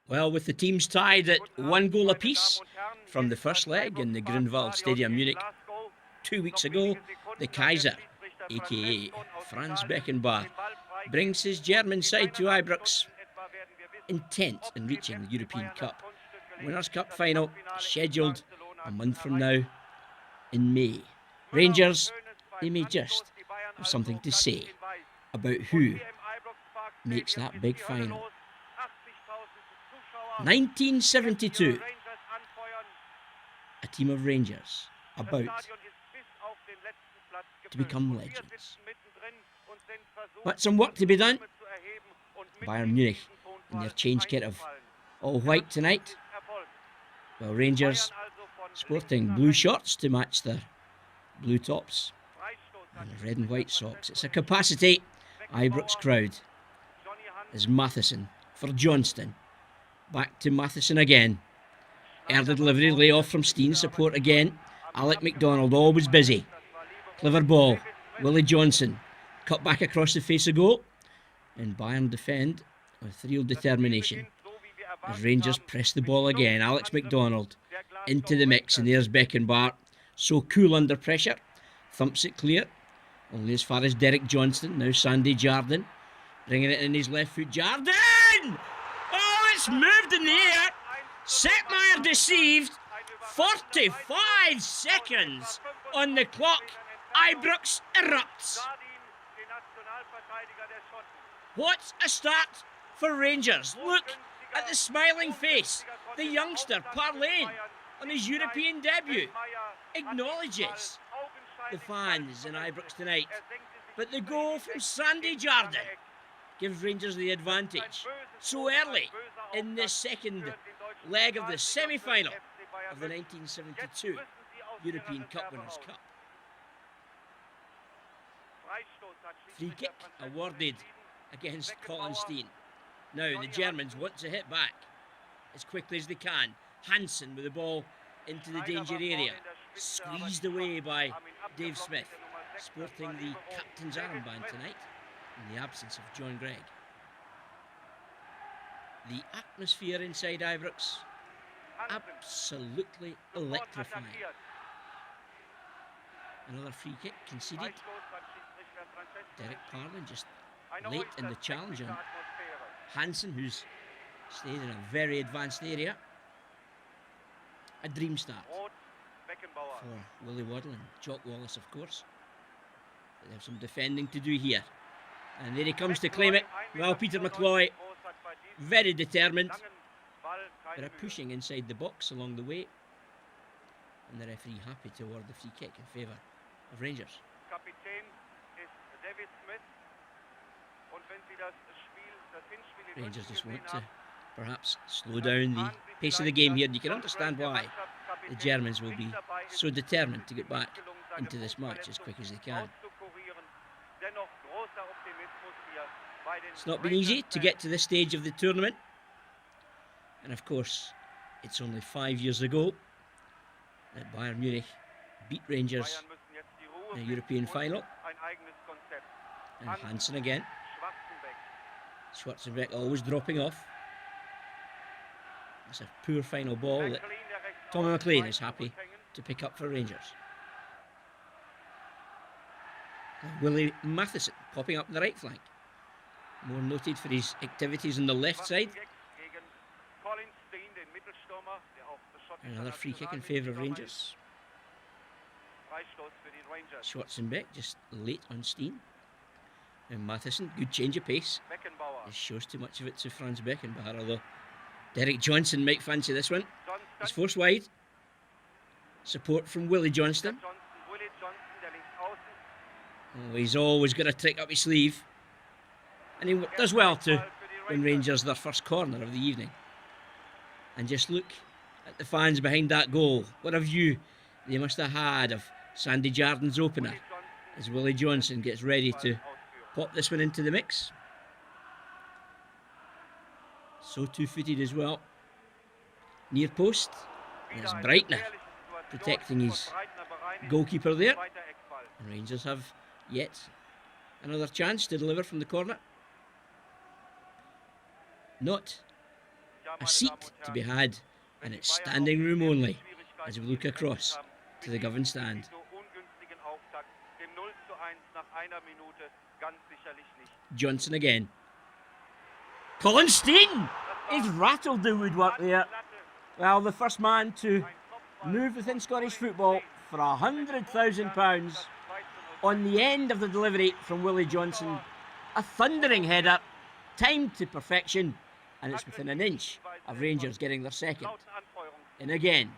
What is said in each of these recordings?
Well, with the teams tied at 1 goal apiece from the first leg in the Grünwald Stadium, Munich, 2 weeks ago, the Kaiser, aka Franz Beckenbauer, brings his German side to Ibrox, intent in reaching the European Cup. Winners' Cup final scheduled a month from now in May. Rangers, they may just have something to say about who makes that big final. 1972, a team of Rangers about to become legends. But some work to be done. Bayern Munich in their change kit of all white tonight, while Rangers sporting blue shorts to match their blue tops and red and white socks. It's a capacity Ibrox crowd. As Matheson for Johnston. Back to Matheson again. Early delivery, layoff from Steen, support again. Alec McDonald, always busy. Clever ball. Willie Johnson, cut back across the face of goal. And Bayern defend with real determination. As Rangers press the ball again, Alex McDonald into the mix, and there's Beckenbauer. So cool under pressure. Thumps it clear. Only as far as Derek Johnston. Now Sandy Jardine. Bringing it in his left foot. Jardine! Oh, it's moved in the air. Setmeyer deceived. 45 seconds on the clock. Ibrox erupts. What a start for Rangers. Look at the smiling face. The youngster, Parlane, on his European debut, acknowledges the fans in Ibrox tonight. But the goal from Sandy Jardine gives Rangers the advantage so early in the second leg of the semi-final of the 1972 European Cup Winners' Cup. Free kick awarded against Colin Steen. Now the Germans want to hit back as quickly as they can. Hansen with the ball into the danger area, squeezed away by Dave Smith, sporting the captain's armband tonight in the absence of John Gregg. The atmosphere inside Ibrox, absolutely electrifying. Another free kick conceded. Derek Parlane just late in the challenge on Hansen, who's stayed in a very advanced area. A dream start for Willie Waddle and Jock Wallace, of course. But they have some defending to do here. And there he comes to claim it. Well, Peter McCloy, very determined, but are pushing inside the box along the way. And the referee happy to award the free kick in favour of Rangers. Rangers just want to perhaps slow down the pace of the game here, and you can understand why the Germans will be so determined to get back into this match as quick as they can. It's not been easy to get to this stage of the tournament, and of course it's only 5 years ago that Bayern Munich beat Rangers in a European final. And Hansen again. Schwarzenbeck always dropping off. It's a poor final ball that Tommy McLean is happy to pick up for Rangers. Willie Matheson popping up on the right flank. More noted for his activities on the left side. Another free kick in favour of Rangers. Schwarzenbeck just late on Steen. And Matheson, good change of pace. This shows too much of it to Franz Beckenbauer, although Derek Johnson might fancy this one. He's forced wide. Support from Willie Johnston. Oh, he's always got a trick up his sleeve. And he does well to win Rangers their first corner of the evening. And just look at the fans behind that goal. What a view they must have had of Sandy Jardine's opener as Willie Johnson gets ready to pop this one into the mix. So two-footed as well. Near post. And it's Breitner protecting his goalkeeper there. And Rangers have yet another chance to deliver from the corner. Not a seat to be had, and it's standing room only as we look across to the Govan stand. Johnson again. Colin Steen! He's rattled the woodwork there. Well, the first man to move within Scottish football for £100,000 on the end of the delivery from Willie Johnson. A thundering header, timed to perfection, and it's within an inch of Rangers getting their second. And again,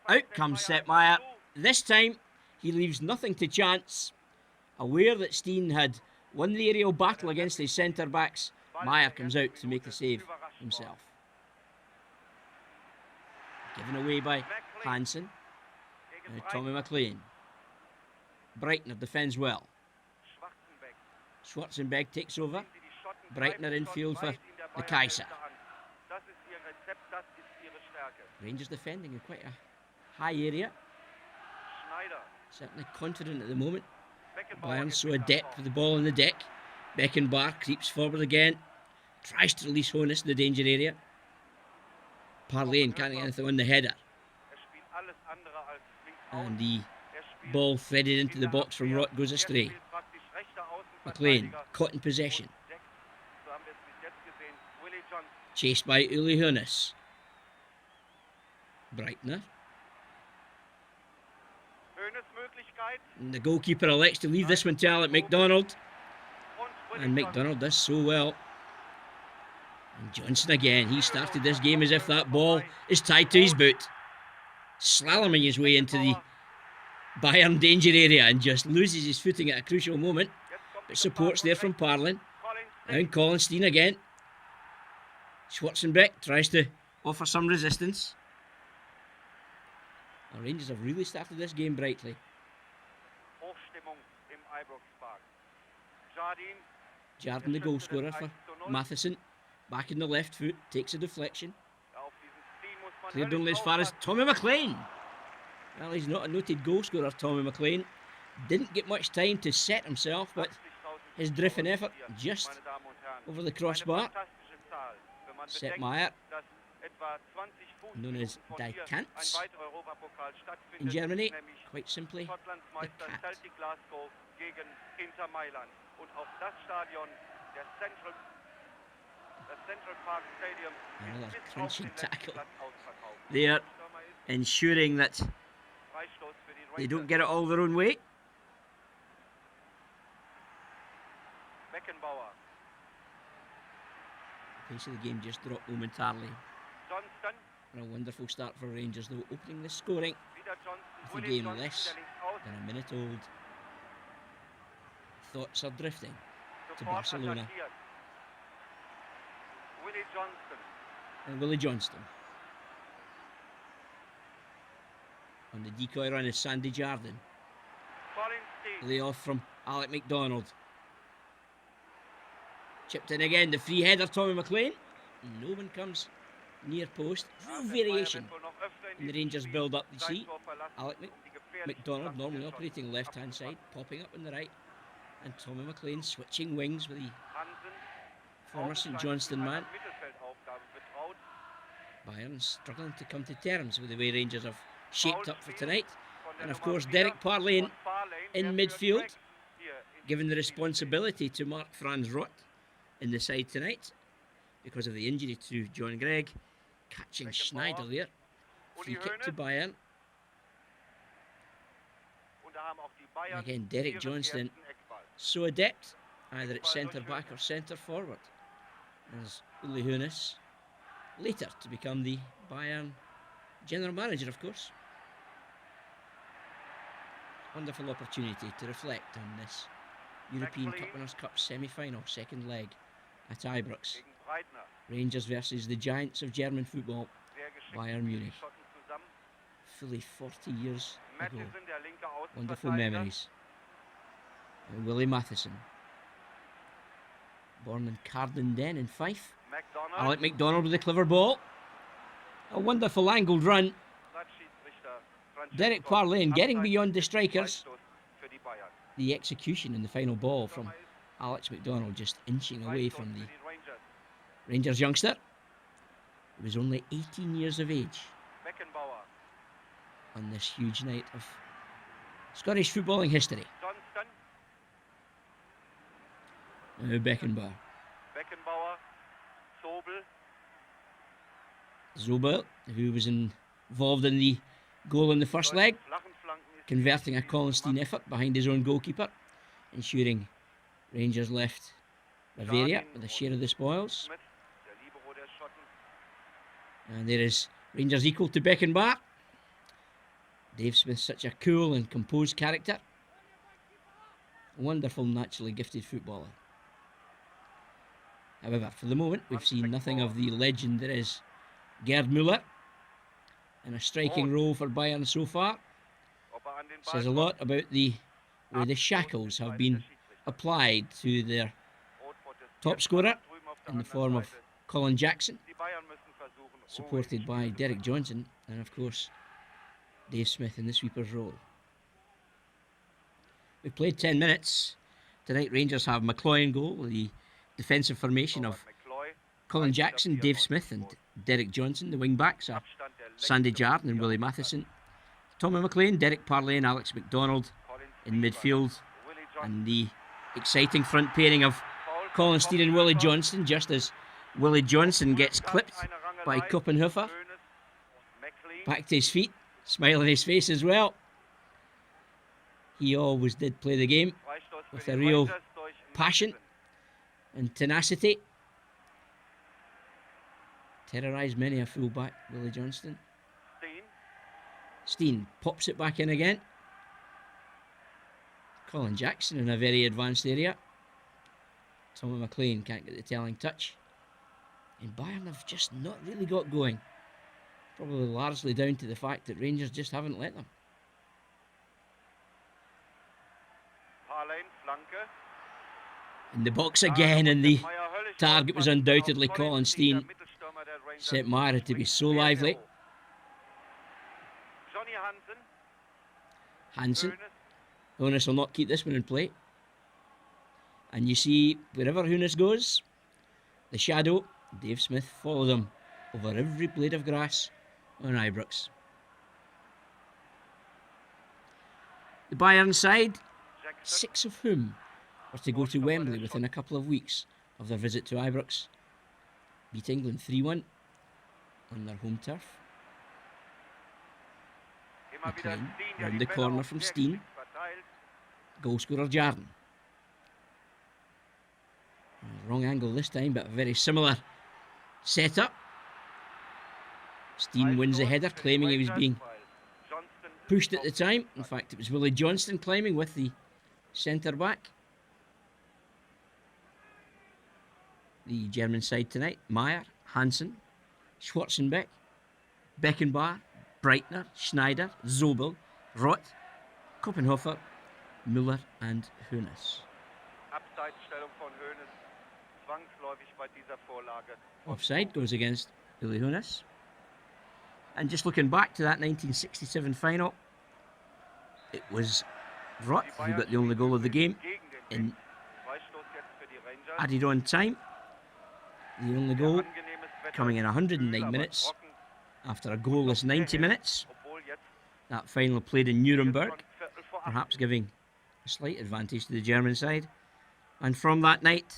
out comes Sepp Maier. This time, he leaves nothing to chance. Aware that Steen had won the aerial battle against his centre-backs, Maier comes out to make the save himself. Given away by Hansen. Now Tommy McLean. Breitner defends well. Schwarzenbeck takes over. Breitner infield for the Kaiser. Rangers defending in quite a high area. Certainly confident at the moment. Bayern so adept with the ball on the deck. Beckenbauer creeps forward again. Tries to release Honus in the danger area. Parlane can't get anything on the header. And the ball threaded into the box from Roth goes astray. McLean caught in possession. Chased by Uli Hoeneß. Breitner. And the goalkeeper elects to leave this one to Alec MacDonald. And MacDonald does so well. And Johnson again. He started this game as if that ball is tied to his boot. Slaloming his way into the Bayern danger area and just loses his footing at a crucial moment. But support's there from Parlane. And Colin Steen again. Schwarzenbeck tries to offer some resistance. The Rangers have really started this game brightly. Jardine, the goal scorer for Matheson. Back in the left foot, takes a deflection. Cleared only as far as Tommy McLean. Well, he's not a noted goal scorer, Tommy McLean. Didn't get much time to set himself, but his drifting effort just over the crossbar. Sepp Maier, known as Die Kants in Germany, quite simply the cat. Another crunching tackle there, ensuring that they don't get it all their own way. The pace of the game just dropped momentarily. A wonderful start for Rangers though, opening the scoring with the game less than a minute old. Thoughts are drifting to Barcelona. And Willie Johnston. On the decoy run is Sandy Jardine. Layoff from Alec MacDonald. Chipped in again, the free header, Tommy McLean. No one comes near post. Real variation in the Rangers build up, you see. Alec MacDonald normally operating left hand side, popping up on the right. And Tommy McLean switching wings with the former St Johnstone man. Bayern struggling to come to terms with the way Rangers have shaped up for tonight. And of course Derek Parlane in midfield, given the responsibility to Mark Franz Roth in the side tonight because of the injury to John Gregg. Catching Schneider there. Free kick to Bayern. And again Derek Johnston, so adept either at centre back or centre forward, as Uli Hoeneß later to become the Bayern general manager, of course. Wonderful opportunity to reflect on this European Cup Winners' Cup semi-final, second leg at Ibrox. Rangers versus the giants of German football, Bayern Munich. Fully 40 years ago. Wonderful memories. And Willie Matheson. Born in Cardenden in Fife. Alec MacDonald with a clever ball. A wonderful angled run. Derek Parlane getting beyond the strikers. The execution in the final ball from Alex MacDonald just inching away from the Rangers youngster. He was only 18 years of age on this huge night of Scottish footballing history. Now Beckenbauer. Zobel, who was involved in the goal in the first leg, converting a Collenstein effort behind his own goalkeeper, ensuring Rangers left Bavaria with a share of the spoils. And there is Rangers equal to Beckenbauer. Dave Smith, such a cool and composed character. A wonderful, naturally gifted footballer. However, for the moment, we've seen nothing of the legend that is Gerd Müller in a striking role for Bayern so far. Says a lot about the way the shackles have been applied to their top scorer in the form of Colin Jackson, supported by Derek Johnson and of course Dave Smith in the sweeper's role. We've played 10 minutes. Tonight Rangers have McCloy in goal, the defensive formation of Colin Jackson, Dave Smith and Derek Johnson. The wing backs are Sandy Jardine and Willie Matheson. Tommy McLean, Derek Parley and Alex McDonald in midfield. And the exciting front pairing of Collenstein and Willie Johnson, just as Willie Johnson gets clipped by Koppenhofer. Back to his feet, smile on his face as well. He always did play the game with a real passion and tenacity. Terrorised many a full-back, Willie Johnston. Steen pops it back in again. Colin Jackson in a very advanced area. Tommy McLean can't get the telling touch. And Bayern have just not really got going. Probably largely down to the fact that Rangers just haven't let them. In the box again, and the target was undoubtedly Collenstein. Set Meyer to be so lively. Hansen. Hoeneß will not keep this one in play. And you see, wherever Hoeneß goes, the shadow, Dave Smith, follows him over every blade of grass on Ibrox. The Bayern side, 6 of whom are to go to Wembley within a couple of weeks of their visit to Ibrox, beat England 3-1 on their home turf. McLean round the corner from Steen. Goalscorer Jardine. Wrong angle this time, but a very similar setup. Steen wins the header, claiming he was being pushed at the time. In fact, it was Willie Johnston climbing with the centre back. The German side tonight: Meyer, Hansen, Schwarzenbeck, Beckenbauer, Breitner, Schneider, Zobel, Roth, Koppenhofer, Müller and Hoeneß. Offside goes against Uli Hoeneß. And just looking back to that 1967 final, it was Roth who got the only goal of the game in added on time. The only goal coming in 109 minutes after a goalless 90 minutes. That final played in Nuremberg, perhaps giving a slight advantage to the German side. And from that night,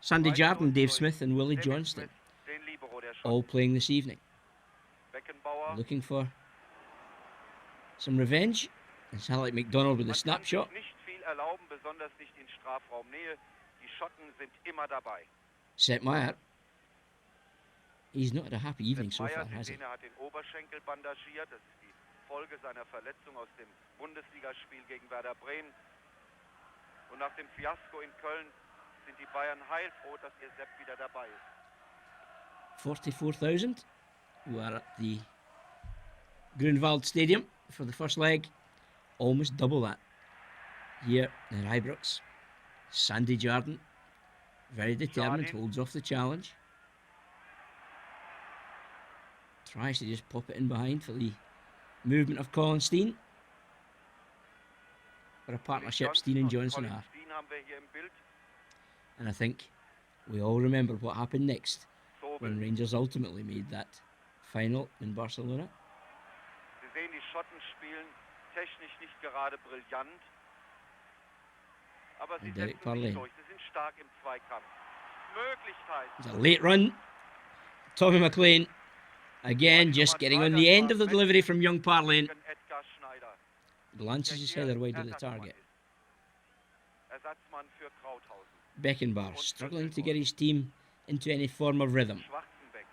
Sandy Jardine, Dave Smith and Willie Johnston all playing this evening. Looking for some revenge. It's Alec McDonald with the snapshot. Sepp Meyer. He's not had a happy evening so far, has he? Folge seiner Verletzung aus dem Bundesligaspiel gegen Werder Bremen. Und nach dem Fiasko in Köln sind die Bayern heilfroh, dass ihr Sepp wieder dabei ist. 44,000 who are at the Grunwald Stadium for the first leg. Almost double that here in Ibrox. Sandy Jardine, very determined, holds off the challenge. Tries to just pop it in behind for the movement of Collenstein. For a partnership, Steen and Johnson are. And I think we all remember what happened next when Rangers ultimately made that final in Barcelona. Sie sehen, die Schotten spielen technisch nicht gerade brillant, aber sie Derek setzen sich Parlin. durch. Sie sind stark im Zweikampf. Möglichkeit. It's a late run. Tommy McLean again just getting on the end of the delivery from young Parlin. Edgar Schneider. Glances his header wide of the target. Ersatzmann für Krauthausen. Beckenbauer struggling to get his team into any form of rhythm. Schwarzenbeck.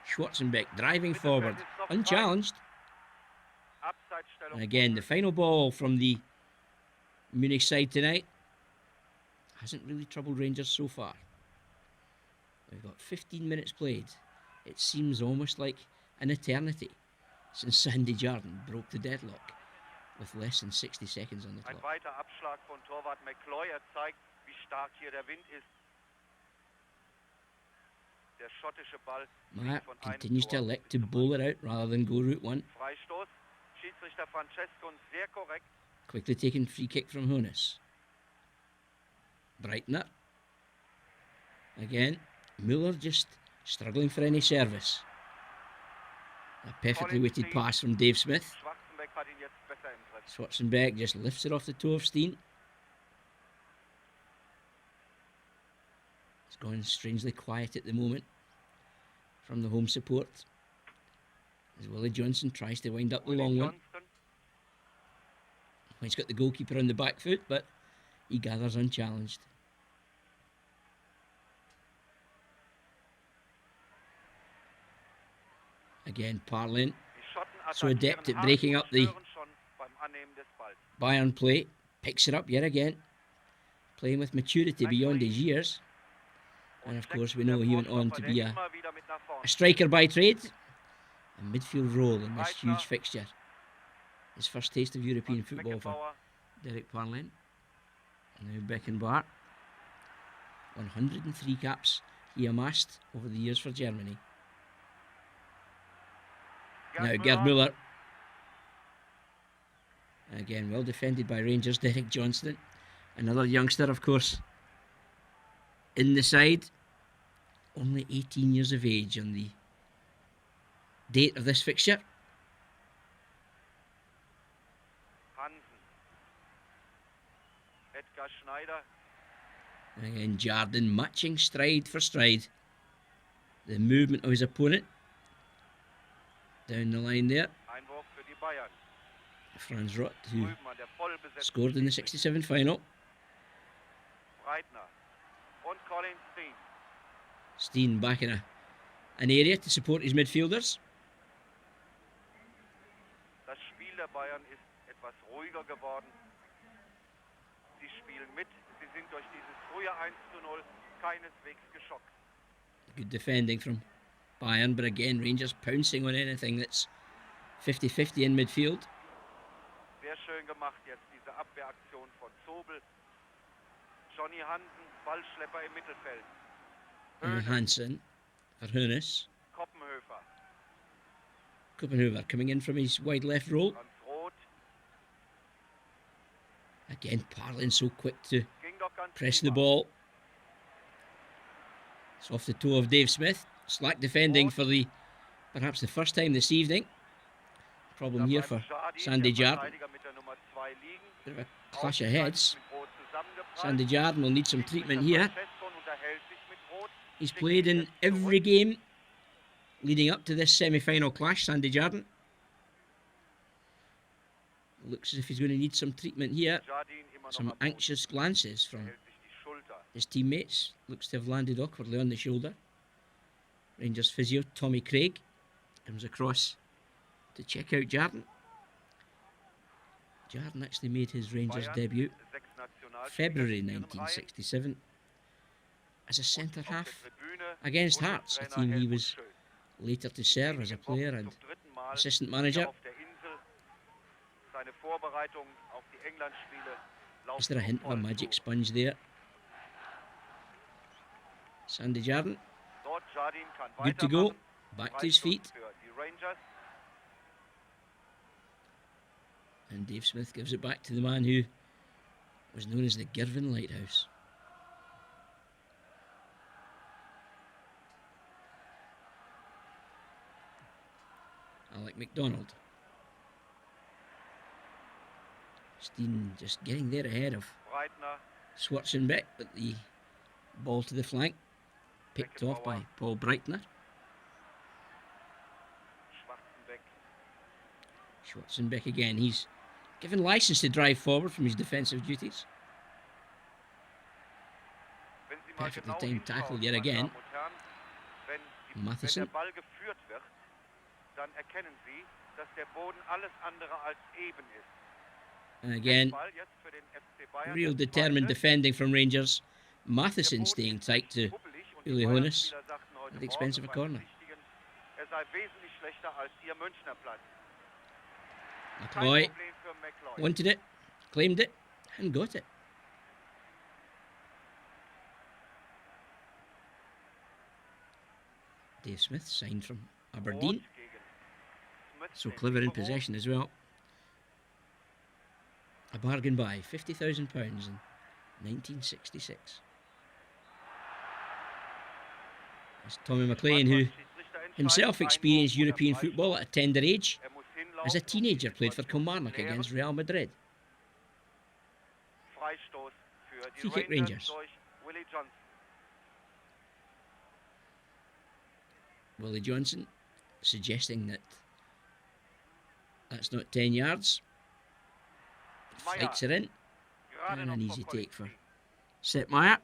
Schwarzenbeck driving forward, unchallenged. And again, the final ball from the Munich side tonight hasn't really troubled Rangers so far. We've got 15 minutes played. It seems almost like an eternity since Sandy Jardine broke the deadlock with less than 60 seconds on the Ein clock. weiter Abschlag von Torwart McCloy. Zeigt, wie stark hier der Wind ist. Der schottische Ball Matt von einem continues to Tor elect to bowl it out rather than go route one. Freistoß. Schiedsrichter Francesco sehr korrekt. Quickly taken free kick from Honus. Breitner. Again, Müller just struggling for any service. A perfectly weighted pass from Dave Smith. Schwarzenbeck hat ihn jetzt besser im Griff. Schwarzenbeck just lifts it off the toe of Steen. It's gone strangely quiet at the moment from the home support as Willie Johnson tries to wind up the long one. He's got the goalkeeper on the back foot, but he gathers unchallenged. Again, Parlin, so adept at breaking up the Bayern play, picks it up yet again, playing with maturity beyond his years. And of course, we know he went on to be a striker by trade, a midfield role in this huge fixture. His first taste of European football for Derek Parlin. Now Beckenbauer, 103 caps he amassed over the years for Germany. Now Gerd Müller. Again, well defended by Rangers, Derek Johnston. Another youngster, of course, in the side. Only 18 years of age on the date of this fixture. Edgar Schneider. Again, Jardine matching stride for stride the movement of his opponent. Down the line there. Einwurf für die Bayern. Franz Rott, who Drüben an der vollbesetzten scored in the 67 final. Breitner und Colin Steen. Steen back in an area to support his midfielders. Das Spiel der Bayern ist etwas ruhiger geworden. Sie spielen mit. Sie sind durch dieses frühe 1:0 keineswegs geschockt. Good defending from Bayern, but again, Rangers pouncing on anything that's 50-50 in midfield. Sehr schön gemacht jetzt diese Abwehraktion von Zobel. Johnny Hansen, Ballschlepper im Mittelfeld. Hansen for Honus. Koppenhöfer. Koppenhöfer coming in from his wide left roll. Ganz rot. Again, Parlin so quick to Ging doch ganz press the prima. ball. It's off the toe of Dave Smith. Slack defending for perhaps the first time this evening. Problem here for Sandy Jardine. Bit of a clash of heads. Sandy Jardine will need some treatment here. He's played in every game leading up to this semi-final clash, Sandy Jardine. Looks as if he's going to need some treatment here. Some anxious glances from his teammates. Looks to have landed awkwardly on the shoulder. Rangers physio Tommy Craig comes across to check out Jardine. Jardine actually made his Rangers debut February 1967 as a centre-half against Hearts, a team he was later to serve as a player and assistant manager. Is there a hint of a magic sponge there? Sandy Jardine, good to go, back to his feet. And Dave Smith gives it back to the man who was known as the Girvan Lighthouse. Alec McDonald. Steen just getting there ahead of Schwarzenbeck, but the ball to the flank, picked off by Paul Breitner. Schwarzenbeck again, he's given licence to drive forward from his defensive duties. Perfectly timed tackle yet again. Matheson. And again, real determined defending from Rangers. Matheson staying tight to Uli Hoeneß at the expense of a corner. McCloy wanted it, claimed it, and got it. Dave Smith signed from Aberdeen. So clever in possession as well. A bargain buy, £50,000 in 1966. It's Tommy McLean, who himself experienced European football at a tender age. As a teenager, played for Kilmarnock against Real Madrid. Free kick Rangers. Willie Johnson suggesting that that's not 10 yards. Fights her in. And an easy take for Sepp Maier.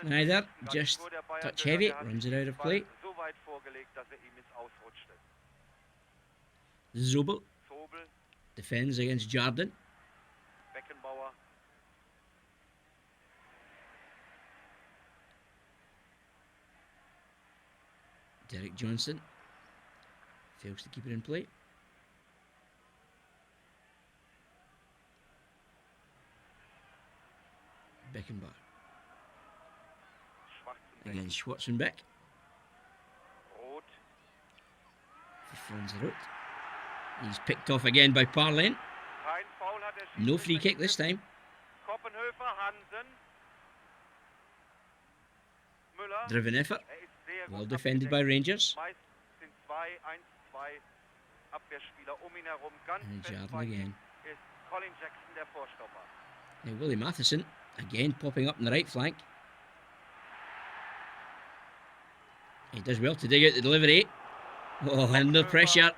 Schneider, just touch heavy, runs it out of play. Zobel defends against Jardin. Derek Johnson fails to keep it in play. Beckenbauer against Schwarzenbeck. He finds it out. He's picked off again by Parlane. No free kick this time. Driven effort. Well defended by Rangers. And Jardin again. Now Willie Matheson again popping up on the right flank. He does well to dig out the delivery. Oh, under pressure.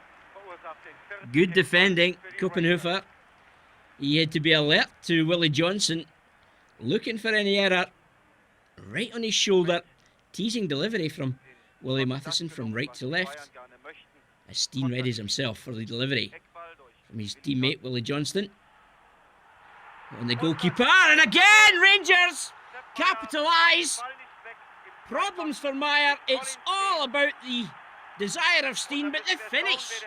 Good defending, Kopenhofer. He had to be alert to Willie Johnson, looking for any error. Right on his shoulder. Teasing delivery from Willie Matheson from right to left. As Steen readies himself for the delivery from his teammate Willie Johnston. On the goalkeeper, and again Rangers capitalise. Problems for Maier. It's all about the desire of Steen, but the finish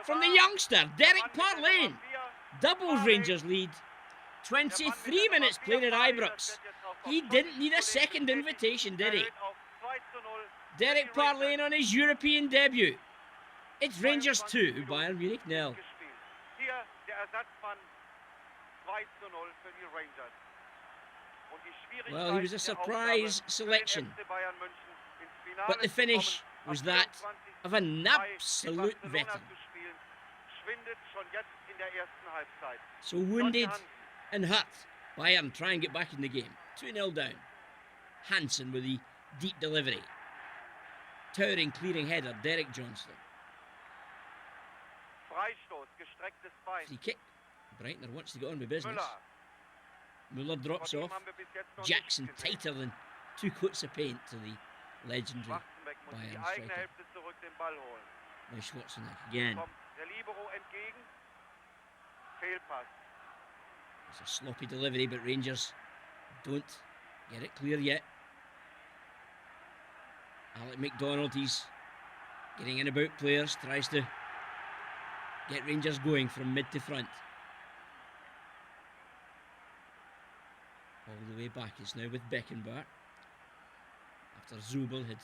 from the youngster Derek Parlane doubles Rangers lead. 23 minutes played at Ibrox. He didn't need a second invitation, did he? Derek Parlane on his European debut. It's Rangers 2, Bayern Munich 0. Well, he was a surprise selection, but the finish was that of an absolute veteran. So wounded and hurt, Bayern try and get back in the game. 2-0 down. Hansen with the deep delivery. Towering, clearing header, Derek Johnson. Free kick. Breitner wants to get on with business. Müller drops off. Jackson tighter than two coats of paint to the legendary Bayern striker. Now Schwarzenegger again. It's a sloppy delivery, but Rangers don't get it clear yet. Alec McDonald, he's getting in about players, tries to get Rangers going from mid to front. All the way back, it's now with Beckenbauer. After Zobel had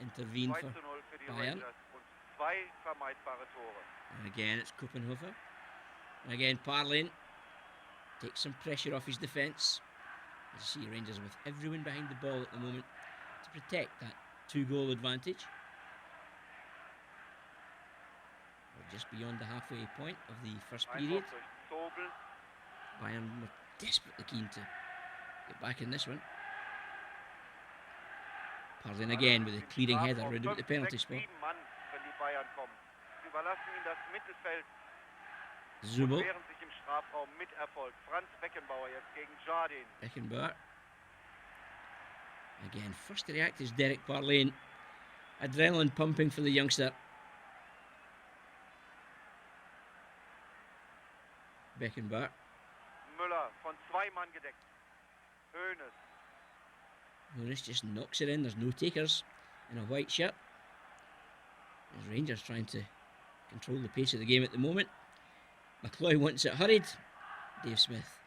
intervened for Bayern. And again, it's Kopenhofer. And again, Parlane takes some pressure off his defence. As you see, Rangers with everyone behind the ball at the moment to protect that 2-goal advantage. We're just beyond the halfway point of the first period. Bayern were desperately keen to get back in this one. Parlin again with a clearing header round about the penalty spot. Zubel. Beckenbauer. Again, first to react is Derek Parlin. Adrenaline pumping for the youngster. Beckenbauer. Müller von 2 Mann gedeckt. Hoeneß just knocks it in. There's no takers in a white shirt. As Rangers trying to control the pace of the game at the moment. McCloy wants it hurried. Dave Smith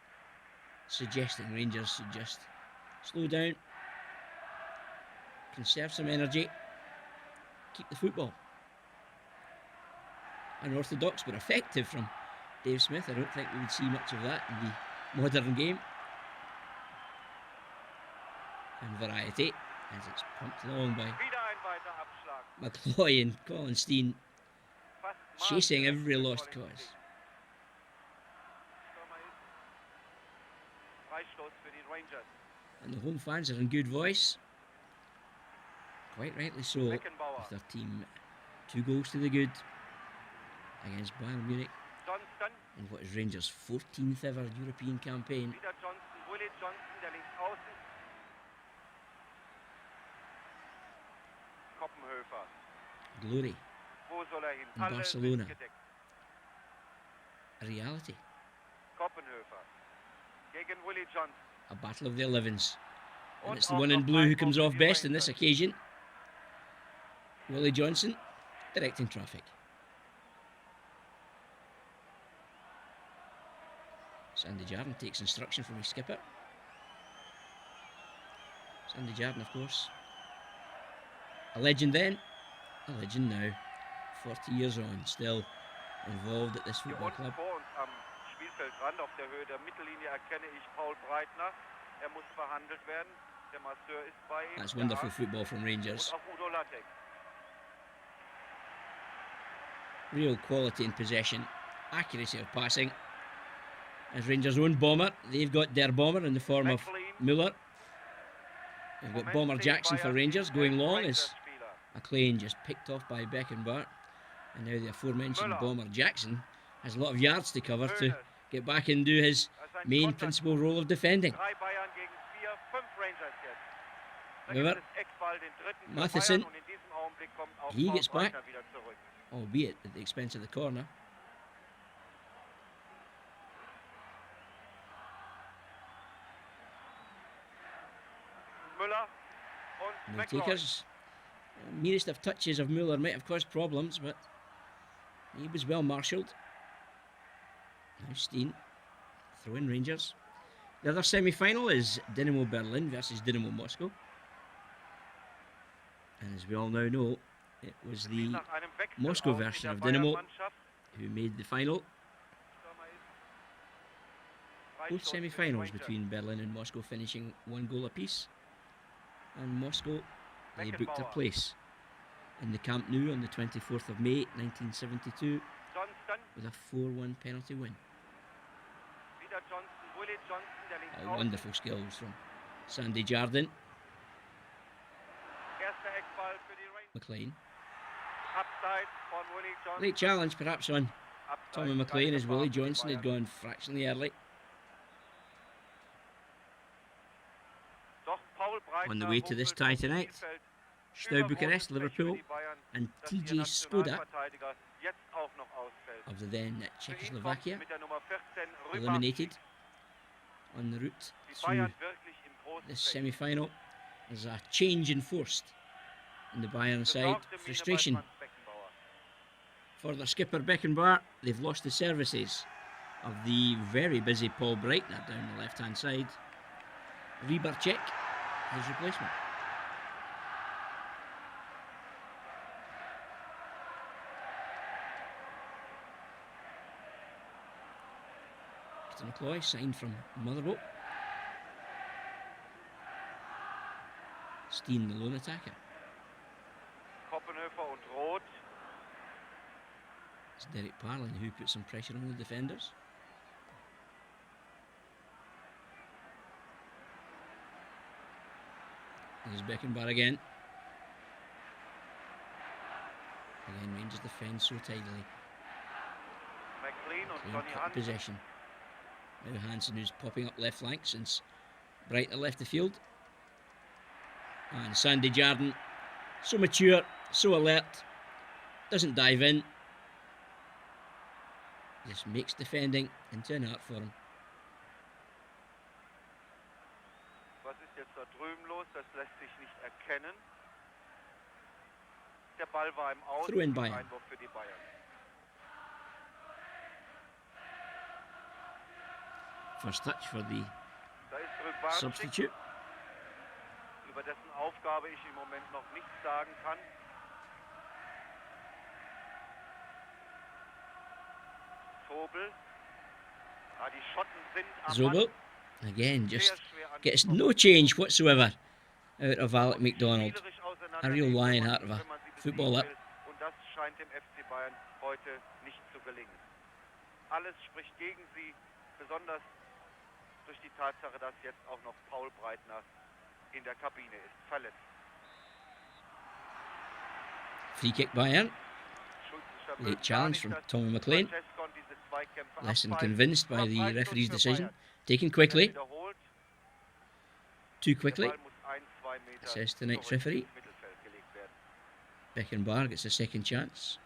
suggesting Rangers should just slow down, conserve some energy, keep the football. Unorthodox but effective from Dave Smith. I don't think we would see much of that in the modern game. And variety as it's pumped along by McCloy and Colin Steen, chasing every lost cause. And the home fans are in good voice, quite rightly so, with their team 2 goals to the good against Bayern Munich in what is Rangers' 14th ever European campaign. Glory in Barcelona, a reality. A battle of the 11s, and it's the one in blue who comes off best on this occasion. Willie Johnson directing traffic. Sandy Jarden takes instruction from his skipper. Sandy Jarden, of course, a legend then, a legend now, 40 years on, still involved at this football club. Spielfeldrand auf der Höhe der Mittellinie erkenne ich Paul Breitner. Muss behandelt werden. Der Masseur ist bei ihm. That's wonderful football from Rangers. Real quality in possession, accuracy of passing. As Rangers' own bomber, they've got their bomber in the form of Müller. They've got Bomber Jackson for Rangers going long as McLean just picked off by Beckenbauer. And now the aforementioned Bomber Jackson has a lot of yards to cover to get back and do his main principal role of defending. However, Matheson, he gets back, albeit at the expense of the corner. No takers. Merest of touches of Müller might have caused problems, but he was well marshalled. Now Steen, throw in Rangers. The other semi-final is Dynamo Berlin versus Dynamo Moscow. And as we all now know, it was the Moscow version of Dynamo who made the final. Both semi-finals between Berlin and Moscow finishing 1 goal apiece. And Moscow, they booked a place in the Camp Nou on the 24th of May 1972 with a 4-1 penalty win. Wonderful skills from Sandy Jarden. McLean. Late challenge perhaps on Tommy McLean as Willie Johnson had gone fractionally early. On the way to this tie tonight, Steaua Bucharest, Liverpool and TJ Skoda of the then Czechoslovakia eliminated on the route through this semi-final. There's a change enforced in the Bayern side. Frustration for their skipper Beckenbauer. They've lost the services of the very busy Paul Breitner down the left-hand side. Rybarczyk, his replacement. Peter McCloy signed from Motherwell. Steen, the lone attacker. Koppenhöfer und Roth. It's Derek Parlin who puts some pressure on the defenders. There's Beckenbauer again. Again, Rangers defend so tidily. McLean und Clean Johnny cut Hansen. possession. Now Hansen, who's popping up left flank since Breitner left the field. And Sandy Jardine, so mature, so alert, doesn't dive in. Just makes defending into an art for him. Was ist jetzt da drüben los? Das lässt sich nicht erkennen. Der Ball war im Aus. Throw in Bayern. Einwurf für die Bayern. First touch for the Da ist Rübancic, substitute. über dessen Aufgabe ich im Moment noch nichts sagen kann. Sobel. Ah, die Schotten sind am Zobel, Mann. again, just Sehr schwer gets angekommen. no change whatsoever out of Alec MacDonald. Spielerisch A real auseinandernehmen, Lionheart of a wenn man sie besiegen footballer. will. Und das scheint dem FC Bayern heute nicht zu gelingen. Alles spricht gegen sie, besonders durch die Tatsache, dass jetzt auch noch Paul Breitner in der Kabine ist, verletzt. Free kick Bayern. Schulze Late verwöhnt gar challenge nicht, from dass Tommy McLean. Francescon diese Zweikämpfe Less than abpfeift. convinced by the Freistoß referee's für decision. Bayern. Taken Wird quickly, wiederholt. too Der quickly. Ball muss 1-2 Meter Says tonight's zurück referee. ins Mittelfeld gelegt werden. Beckenbauer gets a second chance.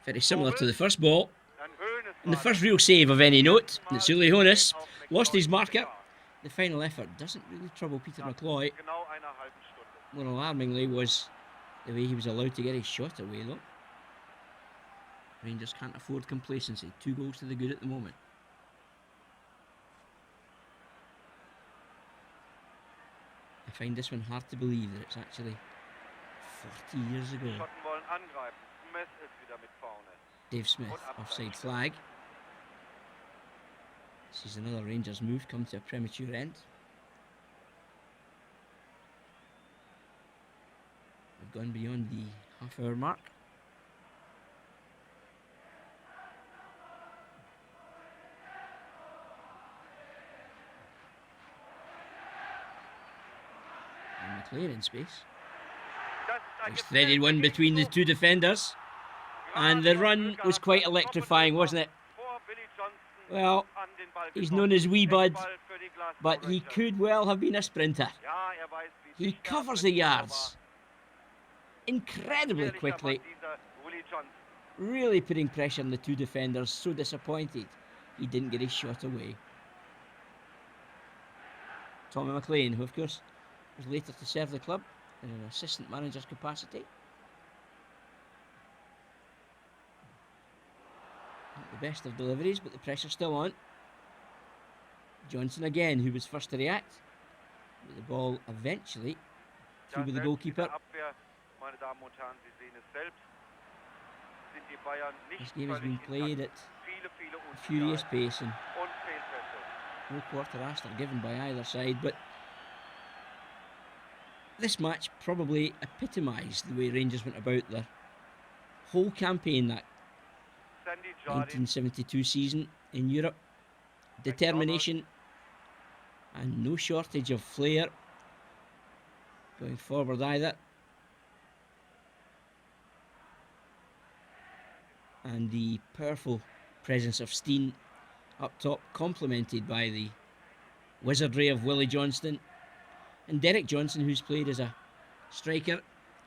Very similar to the first ball. Dann Hoeneß And the war first das. real save of any note. It's Uli Hoeneß. Auf Lost his McLeod marker. Gefahr. The final effort doesn't really trouble Peter Nach McLeod. genau einer halben Stunde. More alarmingly was the way he was allowed to get his shot away though. Rangers can't afford complacency. 2 goals to the good at the moment. I find this one hard to believe that it's actually 40 years Die ago. Schotten wollen angreifen. Smith ist wieder mit vorne. Dave Smith, offside flag. This is another Rangers move come to a premature end. We've gone beyond the half-hour mark. And McLean in space. Das ist ein It's threaded one between the two defenders. And the run was quite electrifying, wasn't it? Vor Billy Johnson Well, an den Ball he's gekommen. known as Wee Bud, Eckball für die Glasgow but he Rangers. could well have been a sprinter. Ja, weiß, wie He dicht er covers am the Ring yards incredibly Ehrlicher quickly, Mann, dieser Willie Johnson. really putting pressure on the two defenders. So disappointed he didn't get his shot away. Tommy McLean, who of course was later to serve the club in an assistant manager's capacity. Not the best of deliveries, but the pressure's still on. Johnson again, who was first to react. But the ball eventually through with the selbst in goalkeeper. der Abwehr, meine Damen und Herren, Sie sehen es selbst, sind die Bayern nicht This game has been völlig played intakt. at Viele, viele a furious Unsicherheiten pace and und Fehlpässe. no quarter after given by either side, but this match probably epitomised the way Rangers went about their whole campaign that Sandy Jardine, 1972 season in Europe. Determination and no shortage of flair going forward either. And the powerful presence of Steen up top, complemented by the wizardry of Willie Johnston and Derek Johnson, who's played as a striker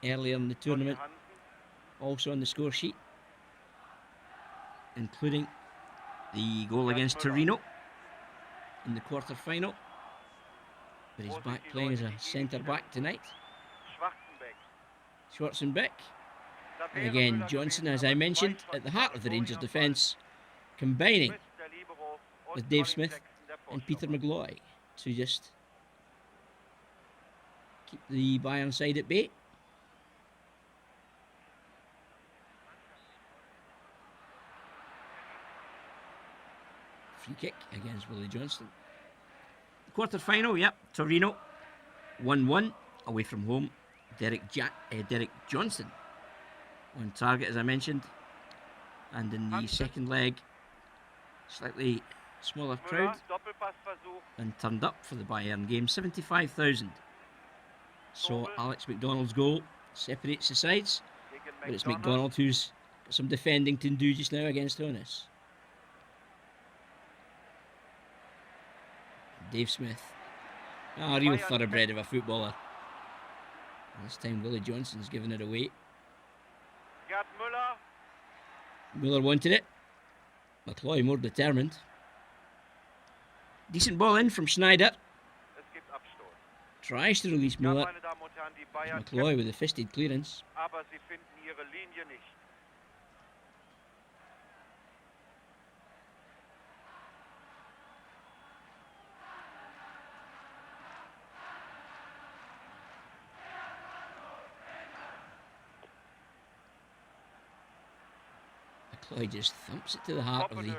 earlier in the Johnny tournament, Hansen, also on the score sheet, including the goal against Torino in the quarter-final. But he's back playing as a centre-back tonight. Schwarzenbeck. Schwarzenbeck. Da And wäre again, Müller Johnson, gewesen, as I aber mentioned, zwei at the heart of the Shots Rangers am defence, combining Smith, der Libero, und with Dave Colin Smith Jackson, der and Peter Vorstopper. McLeod to just keep the Bayern side at bay. Free kick against Willie Johnston. quarter-final, yep. Torino, 1-1, away from home. Derek Johnson on target, as I mentioned. And in the second leg, slightly smaller crowd. And turned up for the Bayern game, 75,000. So Alex McDonald's goal separates the sides. But it's McDonald who's got some defending to do just now against Honus. Dave Smith. A real thoroughbred of a footballer. And this time Willie Johnson's giving it away. Müller wanted it. McCloy more determined. Decent ball in from Schneider. Tries to release Müller. McCloy with a fisted clearance. McCloy just thumps it to the heart of the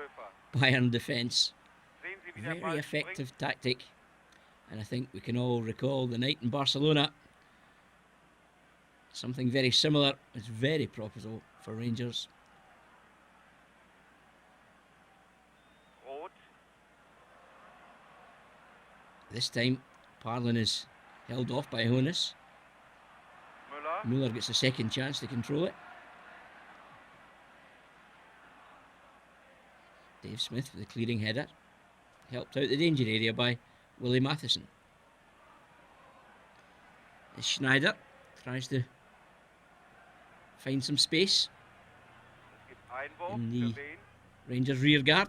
Bayern defence. Very effective tactic. And I think we can all recall the night in Barcelona. Something very similar. It's very profitable for Rangers. This time, Parlin is held off by Honus. Müller gets a second chance to control it. Dave Smith with the clearing header. Helped out the danger area by Willie Matheson. As Schneider tries to find some space in the Rangers rear guard.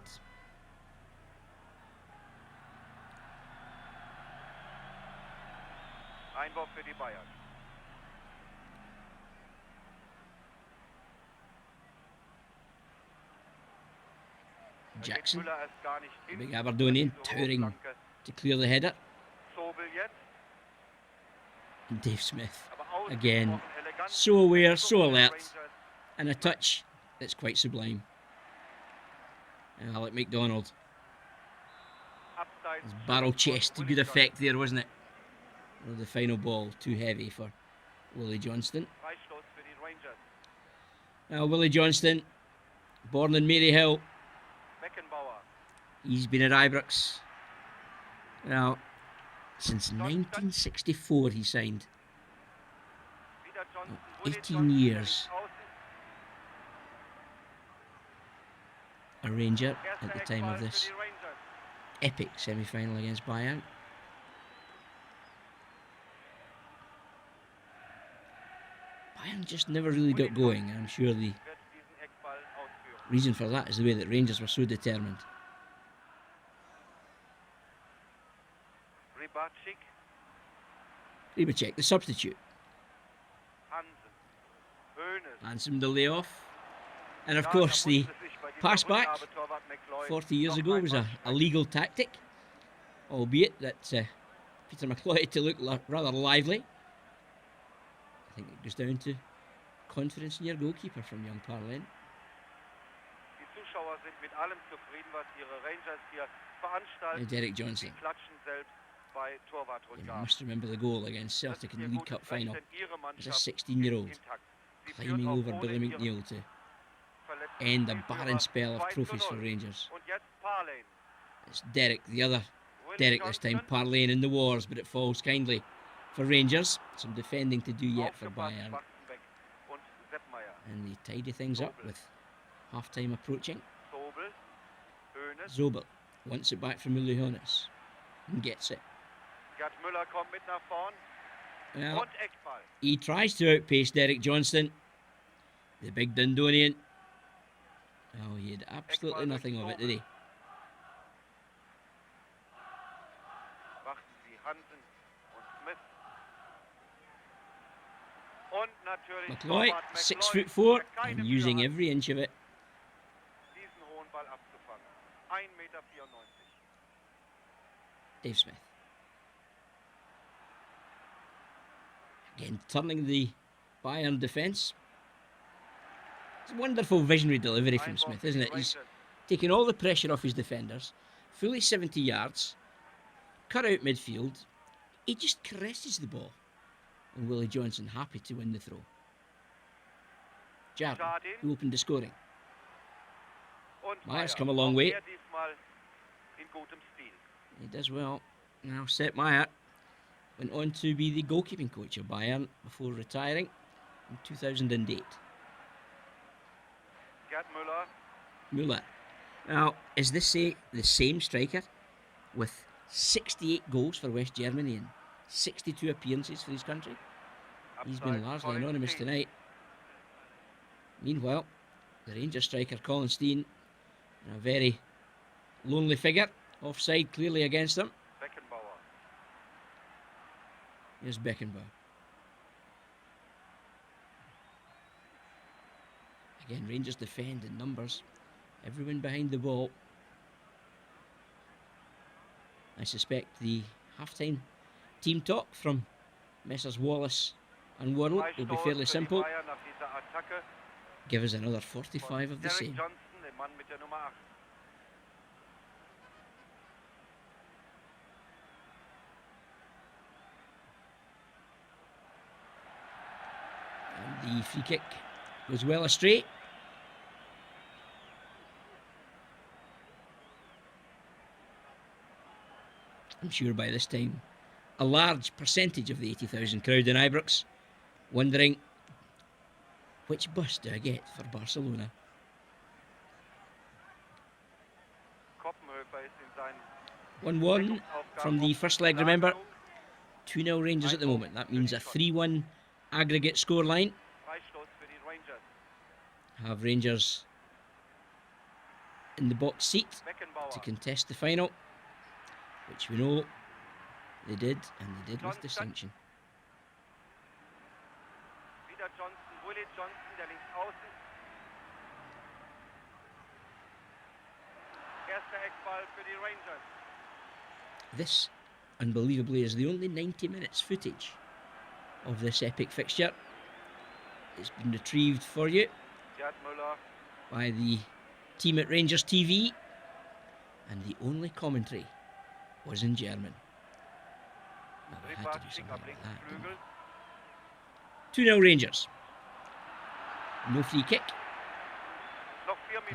Einwurf für die Bayern. Jackson, the big Aberdonian, towering to clear the header. And Dave Smith, again, so aware, so alert, and a touch that's quite sublime. And Alec McDonald, his barrel chest to good effect there, wasn't it? Well, the final ball too heavy for Willie Johnston. Now Willie Johnston, born in Maryhill. He's been at Ibrox now since 1964. He signed. 18 years. A Ranger at the time of this epic semi-final against Bayern. Bayern just never really got going, and I'm sure the reason for that is the way that Rangers were so determined. Rybacek, the substitute. Hansen the layoff. And of course the pass back 40 years ago was a legal tactic, albeit that Peter McCloy had to look rather lively. I think it goes down to confidence in your goalkeeper from young Parlin. Derek Johnson. You must remember the goal against Celtic in the League Cup final as a 16-year-old climbing over Billy McNeil to end a barren spell of trophies for Rangers. It's Derek, the other Derek this time, Parlin in the wars, but it falls kindly for Rangers. Some defending to do yet for Bayern. And they tidy things up with half-time approaching. Zobel wants it back from Uli Honus and gets it. Well, he tries to outpace Derek Johnson, the big Dundonian. Oh, he had absolutely nothing of it, did he? McCloy, 6'4", and using every inch of it. Dave Smith. Again, turning the Bayern defence. It's a wonderful visionary delivery from Smith, isn't it? He's taking all the pressure off his defenders. Fully 70 yards. cut out midfield. He just caresses the ball. And Willie Johnson happy to win the throw. Jardin, who opened the scoring. Meyer's come a long way. He does well. Now Sepp Meier went on to be the goalkeeping coach of Bayern before retiring in 2008. Müller. Now, is this the same striker with 68 goals for West Germany and 62 appearances for his country? He's been largely anonymous tonight. Meanwhile, the Rangers striker Colin Steen, a very lonely figure, offside clearly against him. Here's Beckenbauer. Again, Rangers defend in numbers. Everyone behind the ball. I suspect the half-time team talk from Messrs Wallace and Worrell will be fairly simple. Give us another 45 of the same. And the free kick goes well astray. I'm sure by this time a large percentage of the 80,000 crowd in Ibrox wondering, which bus do I get for Barcelona? 1-1 from the first leg, remember. 2-0 Rangers at the moment. That means a 3-1 aggregate scoreline. Have Rangers in the box seat to contest the final, which we know they did, and they did with distinction. This, unbelievably, is the only 90 minutes footage of this epic fixture. It's been retrieved for you by the team at Rangers TV, and the only commentary was in German. Well, we had to do something like that, didn't we? 2-0 Rangers. No free kick.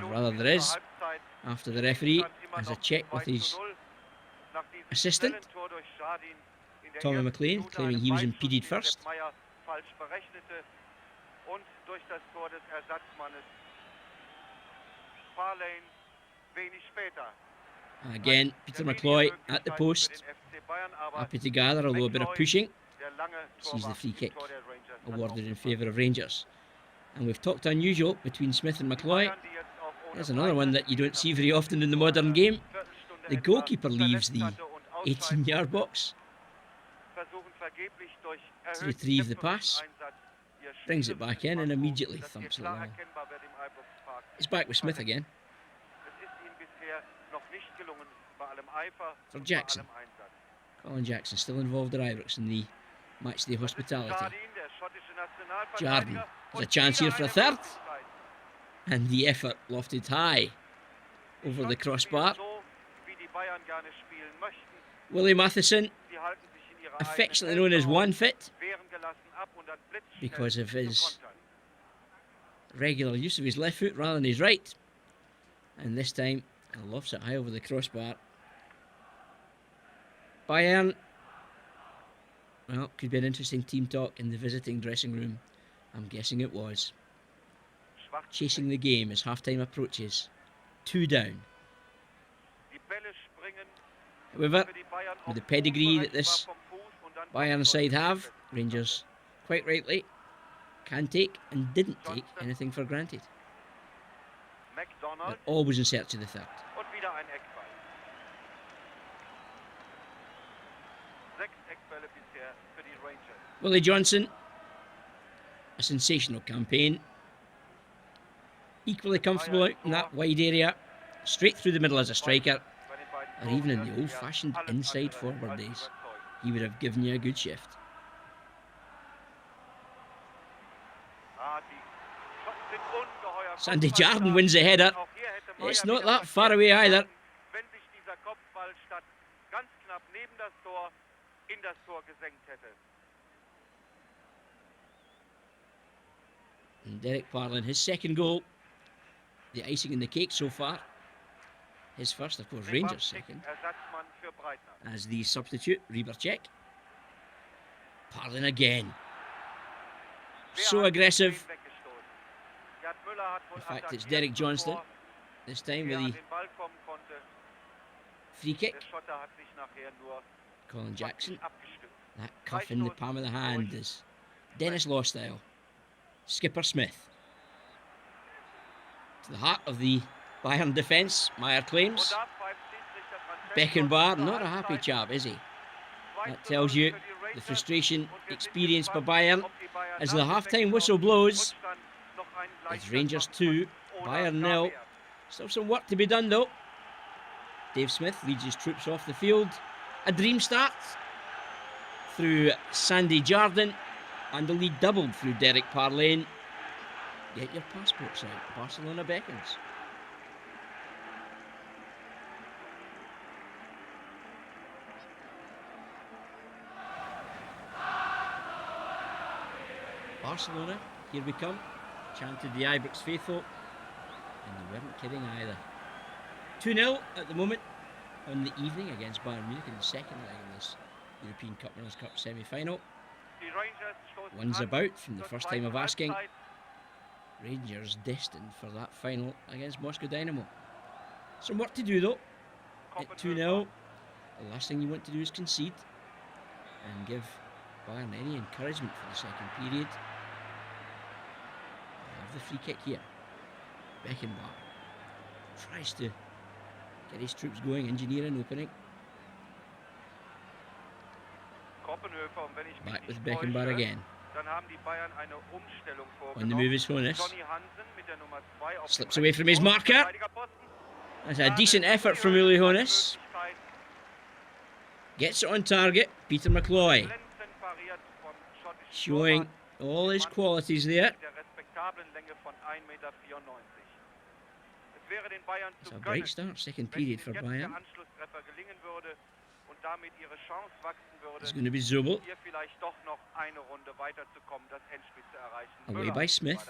Or rather there is, after the referee has a check with his assistant, Tommy McLean, claiming he was impeded first. And again, Peter McCloy at the post, happy to gather, although a bit of pushing, sees the free kick awarded in favour of Rangers. And we've talked unusual between Smith and McCloy. There's another one that you don't see very often in the modern game. The goalkeeper leaves the 18-yard box to retrieve the pass, brings it back in and immediately thumps it along. It's back with Smith again. For Jackson. Colin Jackson still involved at Ibrox in the matchday hospitality. Jardin has a chance here for a third. And the effort lofted high over the crossbar. Willie Matheson, affectionately known as One Fit, because of his regular use of his left foot rather than his right. And this time, lofts it high over the crossbar. Bayern, well, could be an interesting team talk in the visiting dressing room. I'm guessing it was. Chasing the game as half-time approaches. 2 down. However, with the pedigree that this Bayern side have, Rangers, quite rightly, can take and didn't take anything for granted. They're always in search of the third. Willie Johnson, a sensational campaign. Equally comfortable out in that wide area, straight through the middle as a striker, or even in the old-fashioned inside forward days, he would have given you a good shift. Sandy Jardin wins the header. It's not that far away either. neben das Tor in das Tor gesenkt hätte. And Derek Parlin, his second goal, the icing in the cake so far. His first, of course, Rangers second. Ersatzmann für Breitner. As the substitute, Riebercheck. Parlin again. So aggressive. In fact, it's Derek Johnston this time with the free kick. Colin Jackson. That cuff in the palm of the hand is Dennis Law style. Skipper Smith. To the heart of the Bayern defence, Meyer claims. Beckenbauer, not a happy chap, is he? That tells you the frustration experienced by Bayern as the half-time whistle blows. It's Rangers 2, Bayern 0. Still some work to be done though. Dave Smith leads his troops off the field. A dream start through Sandy Jardin, and the lead doubled through Derek Parlin. Get your passports out, Barcelona beckons. Barcelona, here we come, chanted the Ibrox faithful, and they weren't kidding either. 2-0 at the moment on the evening against Bayern Munich in the second leg of this European Cup Winners' Cup semi-final. One's about from the first time of asking. Rangers destined for that final against Moscow Dynamo. Some work to do though. At 2-0, the last thing you want to do is concede and give Bayern any encouragement for the second period. They have the free kick here. Beckenbauer tries to get his troops going, engineer an opening. Back with Beckenbauer again. On the move is Hoeneß. Slips away from his marker. That's a decent effort from Uli Hoeneß. Gets it on target. Peter McCloy showing all his qualities there. It's a bright start, second period for Bayern. It's going to be Zobel. Away by Smith.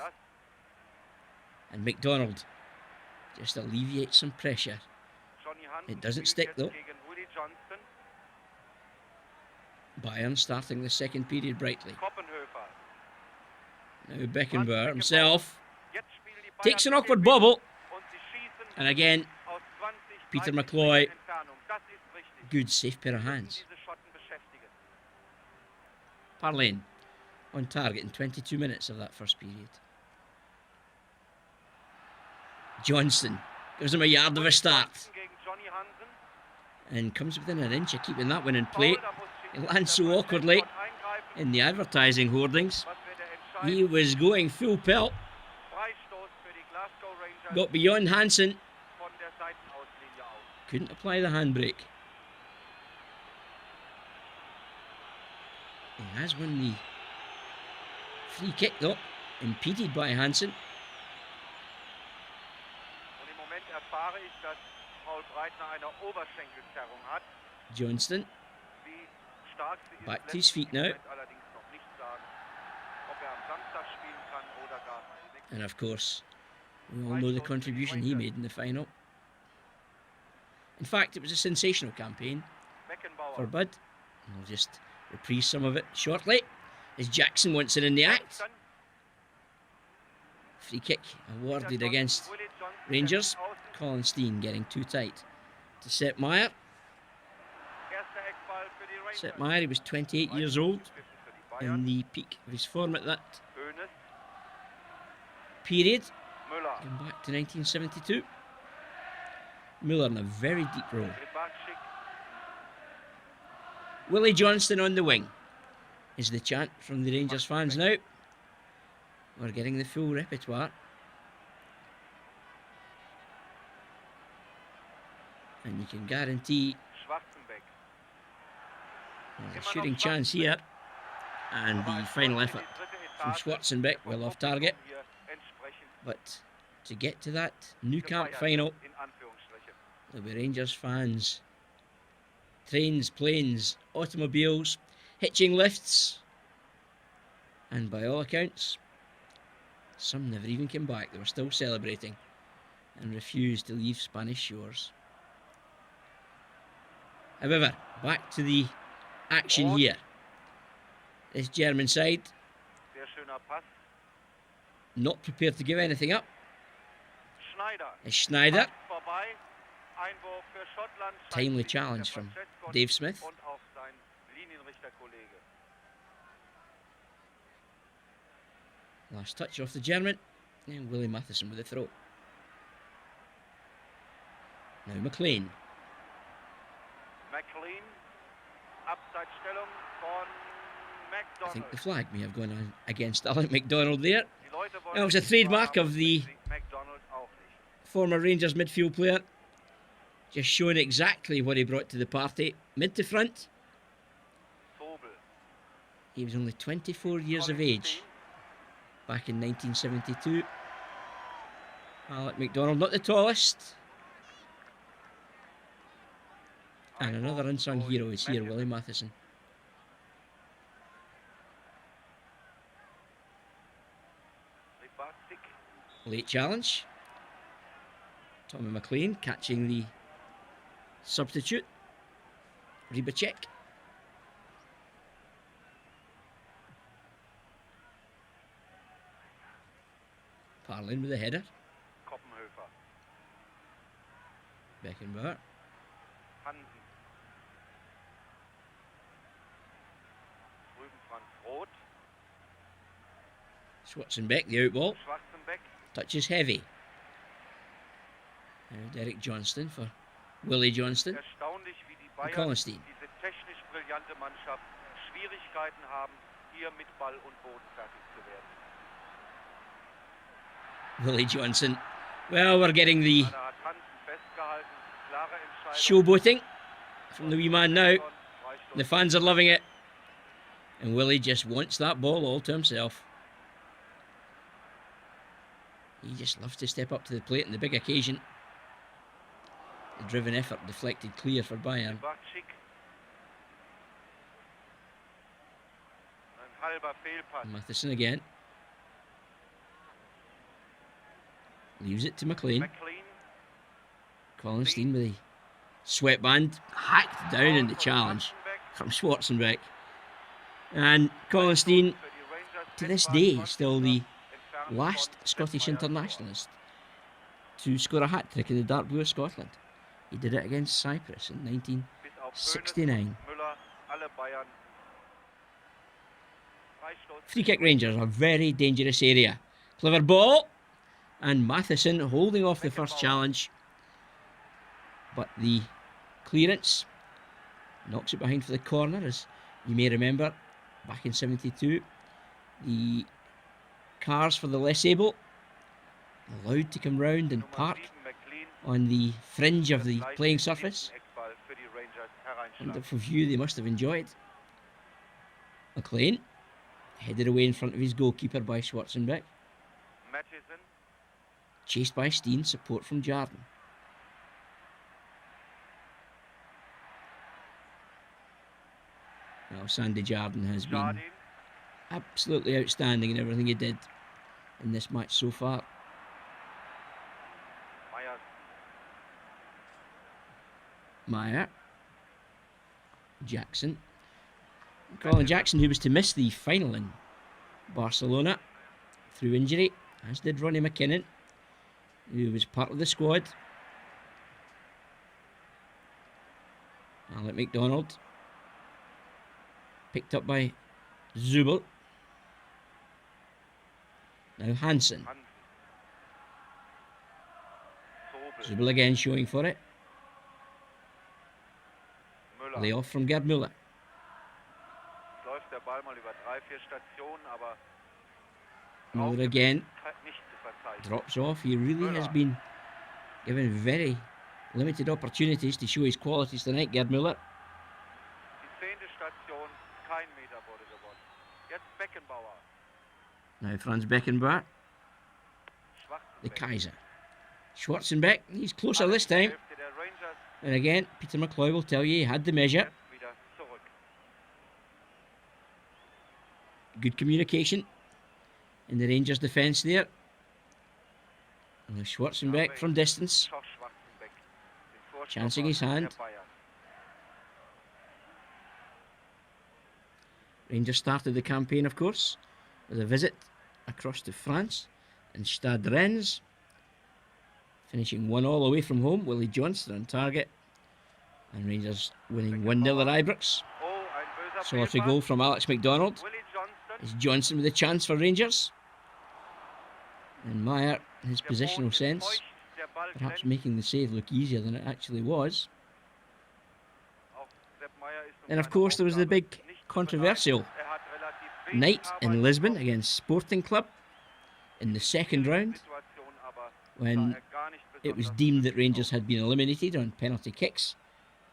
And McDonald just alleviates some pressure. It doesn't stick though. Bayern starting the second period brightly. Now Beckenbauer himself takes an awkward bobble. And again, Peter McCloy. Good safe pair of hands. Parlin on target in 22 minutes of that first period. Johnston gives him a yard of a start. And comes within an inch of keeping that one in play. It lands so awkwardly in the advertising hoardings. He was going full pelt. Got beyond Hansen. Couldn't apply the handbrake. He has won the free kick though, impeded by Hansen. Johnston back to his feet now. And of course, we all know the contribution he made in the final. In fact, it was a sensational campaign for Bud. We'll just reprise some of it shortly, as Jackson wants it in the act. Free kick awarded against Rangers. Colin Steen getting too tight to Sepp Maier. Sepp Maier, he was 28 years old in the peak of his form at that period. Going back to 1972. Müller in a very deep role. Willie Johnston on the wing is the chant from the Rangers fans now. We're getting the full repertoire. And you can guarantee there's a shooting chance here. And the final effort from Schwarzenbeck, well off target. But to get to that Nou Camp final, there'll be Rangers fans trains, planes, automobiles, hitching lifts, and by all accounts, some never even came back. They were still celebrating and refused to leave Spanish shores. However, back to the action here. This German side not prepared to give anything up. Schneider. Timely challenge from Dave Smith. Last touch off the German. And Willie Matheson with the throw. Now McLean. I think the flag may have gone on against Alec MacDonald there. That was a trademark of the former Rangers midfield player. Just showing exactly what he brought to the party. Mid to front. He was only 24 years of age back in 1972. Alec MacDonald, not the tallest. And another unsung hero is here, Willie Matheson. Late challenge. Tommy McLean catching the substitute. Rybacek. Parlin with the header. Beckenbauer. Schwarzenbeck, the outball. Touch is heavy. Now Derek Johnston for Willie Johnston. And Collinstein. Willie Johnson. Well, we're getting the showboating from the wee man now. The fans are loving it. And Willie just wants that ball all to himself. He just loves to step up to the plate on the big occasion. The driven effort deflected clear for Bayern. Matheson again. Leaves it to McLean. Collinstein with the sweatband hacked down in the challenge from Schwarzenbeck. And Collinstein, to this day, still the last Scottish internationalist to score a hat-trick in the dark blue of Scotland. He did it against Cyprus in 1969. Free kick Rangers, a very dangerous area. Clever ball, and Matheson holding off the first challenge, but the clearance knocks it behind for the corner. As you may remember, back in 72, the cars for the less able allowed to come round and park on the fringe of the playing surface. Wonderful view they must have enjoyed. McLean headed away in front of his goalkeeper by Schwarzenbeck. Chased by Steen, support from Jarden. Now Sandy Jarden has been absolutely outstanding in everything he did in this match so far. Meyer. Jackson. Colin Jackson, who was to miss the final in Barcelona through injury, as did Ronnie McKinnon, who was part of the squad. Alec MacDonald. Picked up by Zubel. Now Hansen. Zubel again showing for it. Layoff from Gerd Müller. Müller again drops off. He really has been given very limited opportunities to show his qualities tonight, Gerd Müller. Now Franz Beckenbauer. The Kaiser. Schwarzenbeck, he's closer this time. And again, Peter McCloy will tell you he had the measure. Good communication in the Rangers defence there. And Schwarzenbeck from distance, chancing his hand. Rangers started the campaign, of course, with a visit across to France and Stade Rennes, finishing 1-1 away from home. Willie Johnston on target, and Rangers winning 1-0 at Ibrox. Solitary goal from Alex McDonald. It's Johnson with a chance for Rangers, and Meyer, in his positional sense, perhaps making the save look easier than it actually was. And of course there was the big controversial night in Lisbon against Sporting Club in the second round, when it was deemed that Rangers had been eliminated on penalty kicks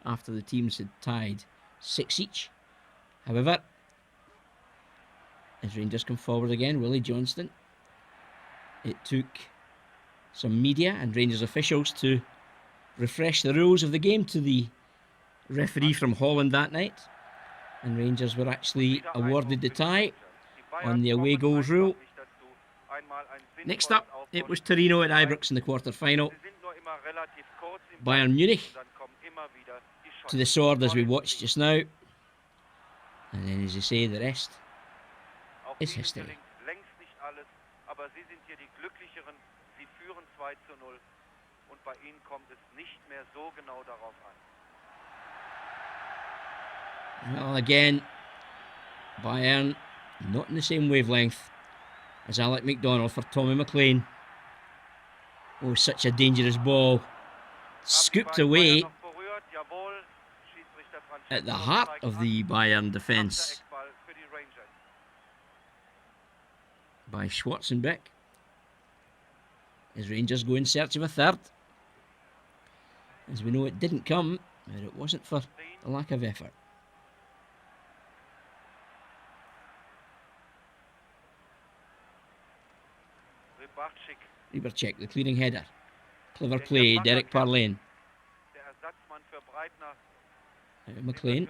after the teams had tied 6 each. However, as Rangers come forward again, Willie Johnston, it took some media and Rangers officials to refresh the rules of the game to the referee from Holland that night, and Rangers were actually awarded the tie on the away goals rule. Next up, it was Torino at Ibrox in the quarter-final. Bayern Munich to the sword, as we watched just now. And then, as you say, the rest is history. Well, again, Bayern not in the same wavelength as Alec McDonald for Tommy McLean. Oh, such a dangerous ball. Scooped away at the heart of the Bayern defence by Schwarzenbeck, as Rangers go in search of a third. As we know, it didn't come, but it wasn't for the lack of effort. Rybarczyk, the clearing header. Clever play, Derek Parlane. McLean.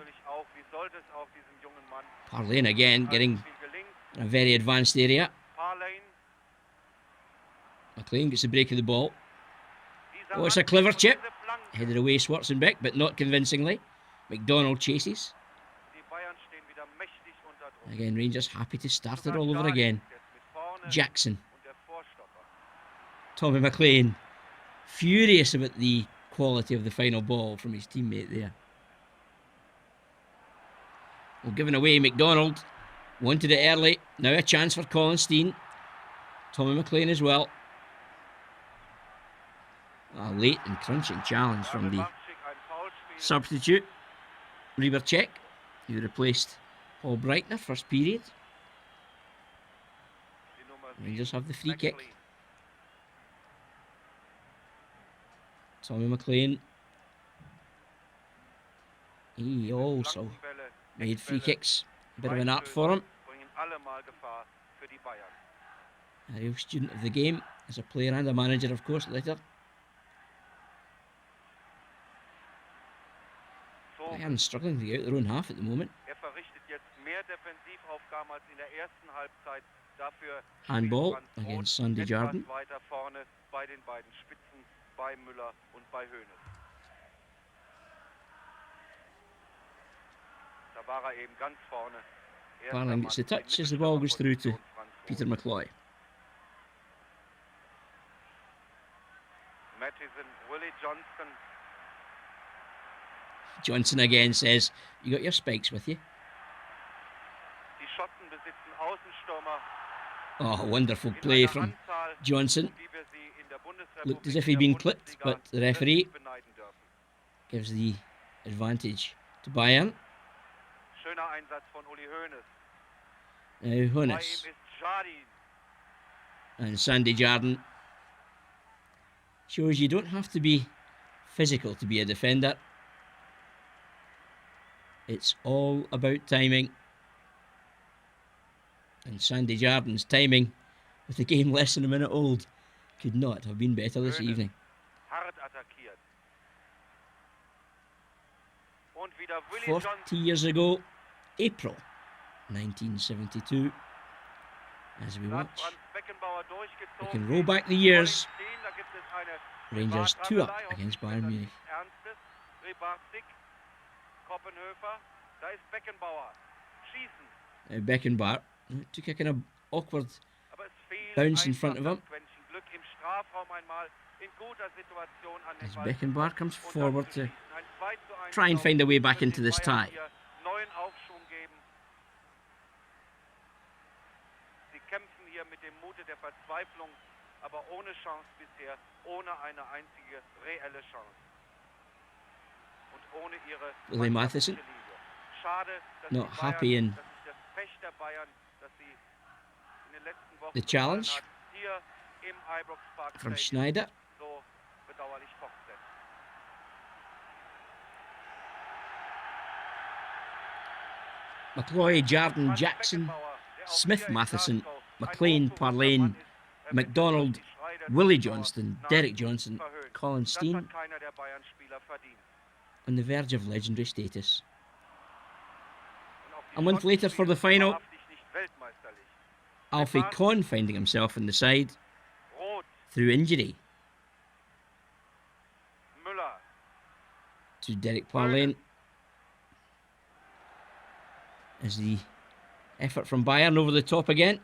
Parlane again, getting in a very advanced area. McLean gets the break of the ball. Oh, it's a clever chip. Headed away Schwarzenbeck, but not convincingly. McDonald chases. Again, Rangers happy to start it all over again. Jackson. Tommy McLean, furious about the quality of the final ball from his teammate there. Well, given away, McDonald wanted it early. Now a chance for Colin Steen. Tommy McLean as well. A late and crunching challenge from the substitute, Rybarczyk, who replaced Paul Breitner first period. Rangers have the free kick. Tommy McLean, he also made free kicks a bit of an art for him. A real student of the game as a player and a manager, of course, later. Bayern struggling to get out their own half at the moment. Handball against Sandy Jardin. Parling gets the touch as the ball goes through to Peter McCloy. Johnson again says, "You got your spikes with you." Oh, wonderful play from Johnson. Looked as if he'd been clipped, but the referee gives the advantage to Bayern. Now Hoeneß and Sandy Jardin. Shows you don't have to be physical to be a defender. It's all about timing. And Sandy Jardin's timing, with the game less than a minute old, could not have been better this evening. Und wieder Willi 40 Johnson. years ago, April 1972. As we Da hat watch, Franz Beckenbauer we durchgezogen. can roll back the Vor den years. 10, da gibt es eine Rangers 2 up Privatrangelei, against hoffentlich Bayern das Munich. nichts Ernstes. Rebarczyk, Koppenhöfer, da ist Beckenbauer. Schießen. Now Beckenbauer took a kind of awkward Aber es fehlt bounce in einfach front of him. das Quäntchen Glück im Strafraum einmal in guter Situation an den As Ball Beckenbauer zu kommen comes und dann forward zu to schießen. Ein 2:1 try and find a way back wird into den this Bayern tie. hier neuen Aufschwung geben. Sie kämpfen hier mit dem Mute der Verzweiflung, aber ohne Chance bisher, ohne eine einzige reelle Chance. Und ohne ihre Willie Matheson, mannschaftliche Linie. Schade, dass not die happy Bayern, in das ist das Pech der Bayern, dass sie in den letzten Wochen the gefallen challenge hat, hier im Ibrox Park from Stadium Schneider. so bedauerlich fortsetzen. McCloy, Jardine, Franz Jackson, Beckenbauer, der auch Smith, hier in Matheson, Glasgow ein McLean, hochbewusster Parlane, Mann ist. Er wird McDonald, durch die Schreie der Willie Zuschauer Johnston, nahezu Derek Johnson, verhöhnt. Colin Das Steen, hat keiner der Bayern-Spieler verdient. on the verge of legendary status. Und auch die A month later for the Schotten final, wahrhaftig nicht weltmeisterlich. Alfie Conn finding himself on the side Rot, through injury Müller, to Derek Parlane. As the effort from Bayern over the top again.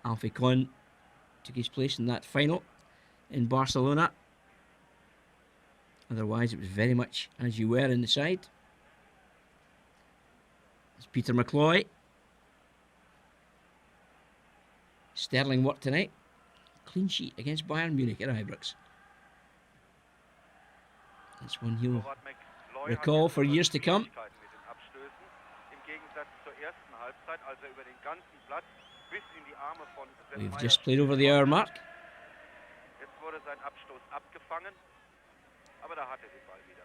Alfie Conn took his place in that final in Barcelona. Otherwise, it was very much as you were in the side. It's Peter McCloy. Sterling work tonight. Clean sheet against Bayern Munich at Ibrox. That's one he'll Torwart McCloy recall hat for jetzt years to come. Schwierigkeiten mit den Abstößen. Im Gegensatz zur ersten Halbzeit, als er über den ganzen Platz bis in die Arme von Sepp We've Meier just played over the hour mark. Jetzt wurde sein Abstoß abgefangen, aber da hat er den Ball wieder.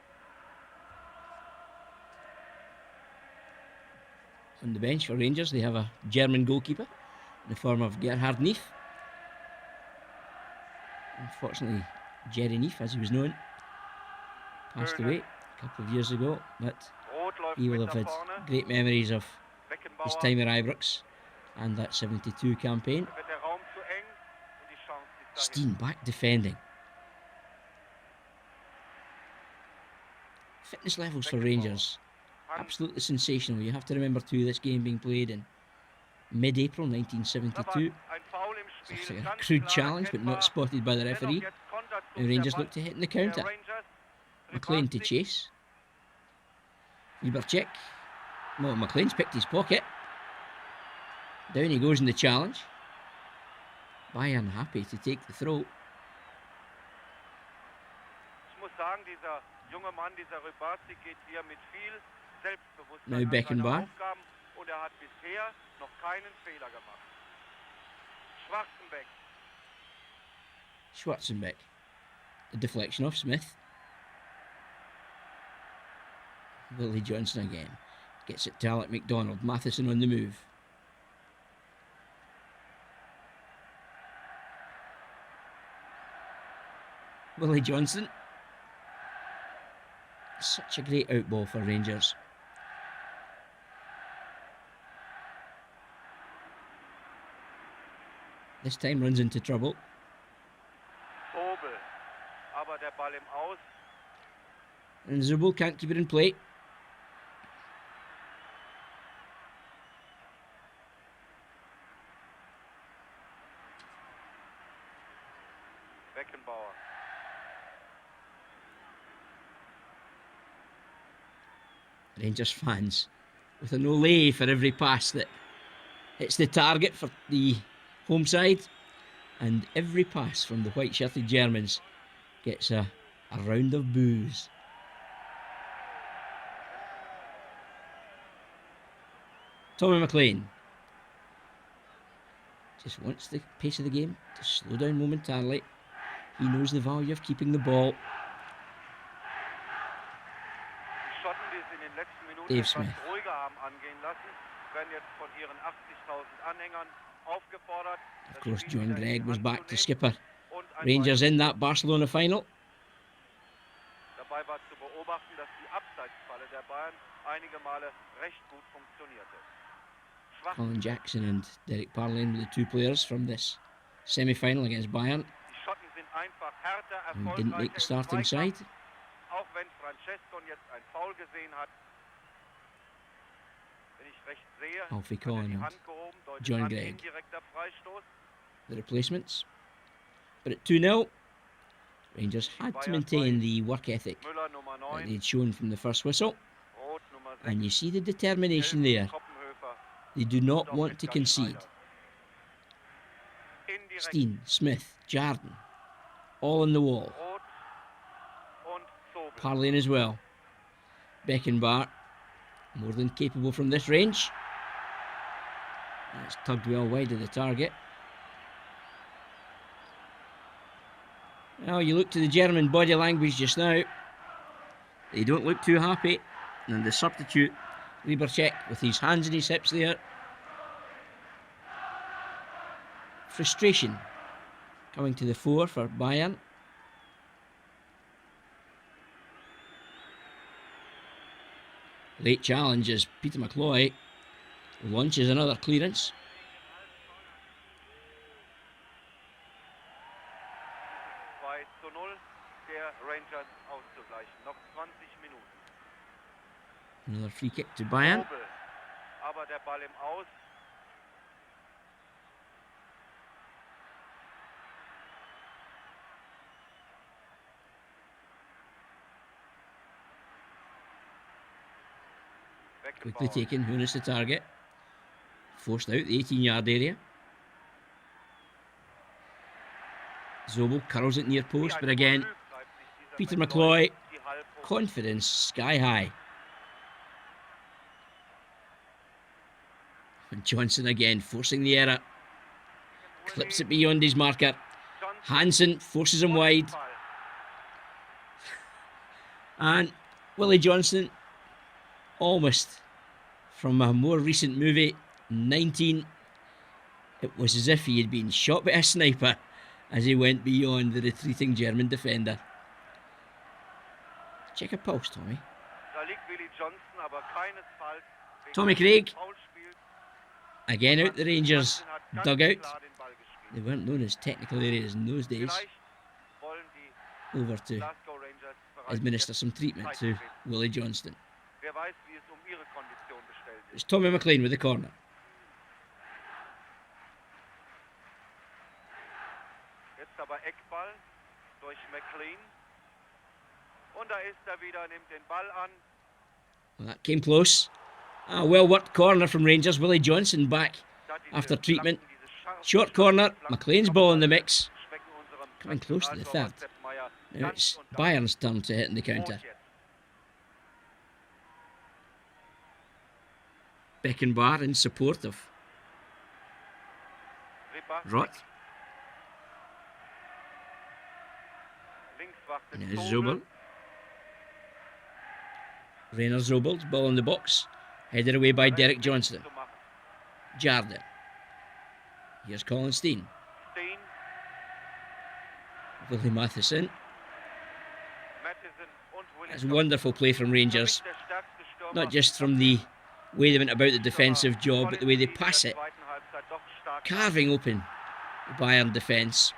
On the bench for Rangers, they have a German goalkeeper in the form of Gerhard Neef. Unfortunately, Jerry Neef, as he was known, passed away a couple of years ago, but Rot läuft he will mit have nach had vorne. great memories of his Beckenbauer, time at Ibrox and that 72 campaign. da wird der Raum zu eng und die Chance ist dahin. Steen back defending. Fitness levels for Rangers, absolutely sensational. You have to remember too, this game being played in mid-April 1972. Ein Foul im Spiel, It's a ganz crude klar challenge, but not erkennbar. spotted by the Dennoch referee. jetzt Konterzug And Rangers der look to hit in the der counter. Rangers. McLean to Rebarczyk, chase. Ibrox. Well, McLean's picked his pocket. Down he goes in the challenge. Bayern happy to take the throw. Ich muss sagen, dieser junge Mann, dieser Rebarczyk geht hier mit viel Selbstbewusstsein Now an seine Beckenbauer. Aufgaben und er hat bisher noch keinen Fehler gemacht. Schwarzenbeck, Schwarzenbeck. The deflection off Smith. Willie Johnson again. Gets it to Alec McDonald. Matheson on the move. Willie Johnson. Such a great outball for Rangers. This time runs into trouble. Obel, aber der Ball im Aus. And Zubul can't keep it in play. Beckenbauer. Rangers fans with an olay for every pass that hits the target for the home side, and every pass from the white-shirted Germans gets a round of boos. Tommy McLean just wants the pace of the game to slow down momentarily. He knows the value of keeping the ball. Die Schotten, die es in den letzten Minuten Dave etwas Smith. ruhiger haben angehen lassen, werden jetzt von ihren 80.000 Anhängern aufgefordert. Of course, John Gregg was back to skip skipper Rangers in that Barcelona final. Dabei war zu beobachten, dass die Abseitsfalle der Bayern einige Male recht gut funktionierte. Colin Jackson and Derek Parlane were the two players from this semi-final against Bayern Die Schotten sind einfach härter, who didn't make the starting Zweikampf, side. auch wenn Francescon jetzt ein Foul gesehen hat. Wenn ich recht sehe, Alfie hat er Cohen die and Hand gehoben, deutet John an, Gregg. indirekter Freistoß. The replacements. But at 2-0, Rangers had to maintain the work ethic Müller Nummer that 9, they'd shown from the first whistle. Rot Nummer 6, And you see the determination there. Koppenhöfer, They do not doch want to Edgar concede. Schneider. Indirekt Steen, Smith, Jardine, all on the wall. Rot und Zobel. Parlane as well. Beckenbauer, more than capable from this range. That's tugged well wide of the target. Well, you look to the German body language just now. They don't look too happy. And the substitute, Liebercheck, with his hands in his hips there. Frustration coming to the fore for Bayern. Late challenge as Peter McCloy launches another clearance. 2:0 der Rangers auszugleichen. Noch 20 Minuten. Another free kick to Bayern. Zobel, aber der Ball im Aus. Quickly taken, who knows the target. Forced out the 18-yard area. Zobel curls it near post, but again, Peter McCloy, confidence sky high. And Johnson again forcing the error. Clips it beyond his marker. Hansen forces him wide. And Willie Johnson, almost from a more recent movie, 19, it was as if he had been shot by a sniper as he went beyond the retreating German defender. Check a pulse, Tommy. Tommy Craig, again out the Rangers dugout. They weren't known as technical areas in those days. Over to administer some treatment to Willie Johnston. It's Tommy McLean with the corner. Jetzt aber Eckball durch McLean. Und da ist er wieder, nimmt den Ball an. Well, that came close. A well worked corner from Rangers. Willie Johnson back after treatment. Short corner. McLean's ball in the mix. Coming close to the third. Now it's Bayern's turn to hit in the counter. Beckenbauer in support of Roth. And now Zobel. Rainer Zobel, ball in the box. Headed away by Derek Johnston. Jardine. Here's Colin Steen. Willie Matheson. That's wonderful play from Rangers. Not just from the way they went about the defensive job, but the way they pass it. Carving open the Bayern defence.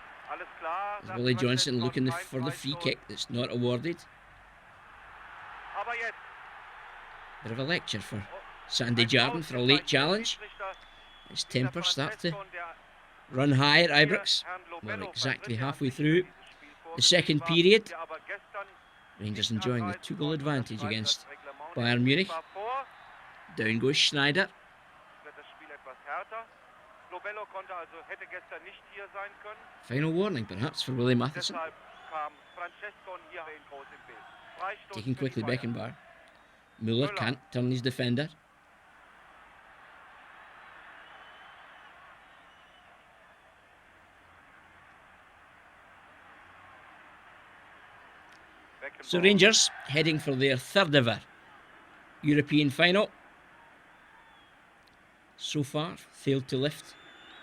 As Willie Johnson looking for the free kick that's not awarded. Bit of a lecture for Sandy Jardine for a late challenge. His temper starts to run high at Ibrox. We're exactly halfway through the second period. Rangers enjoying the 2-goal advantage against Bayern Munich. Down goes Schneider. Final warning perhaps for Willie Matheson. Taken quickly Beckenbauer. Müller can't turn his defender. So Rangers heading for their third ever European final. So far failed to lift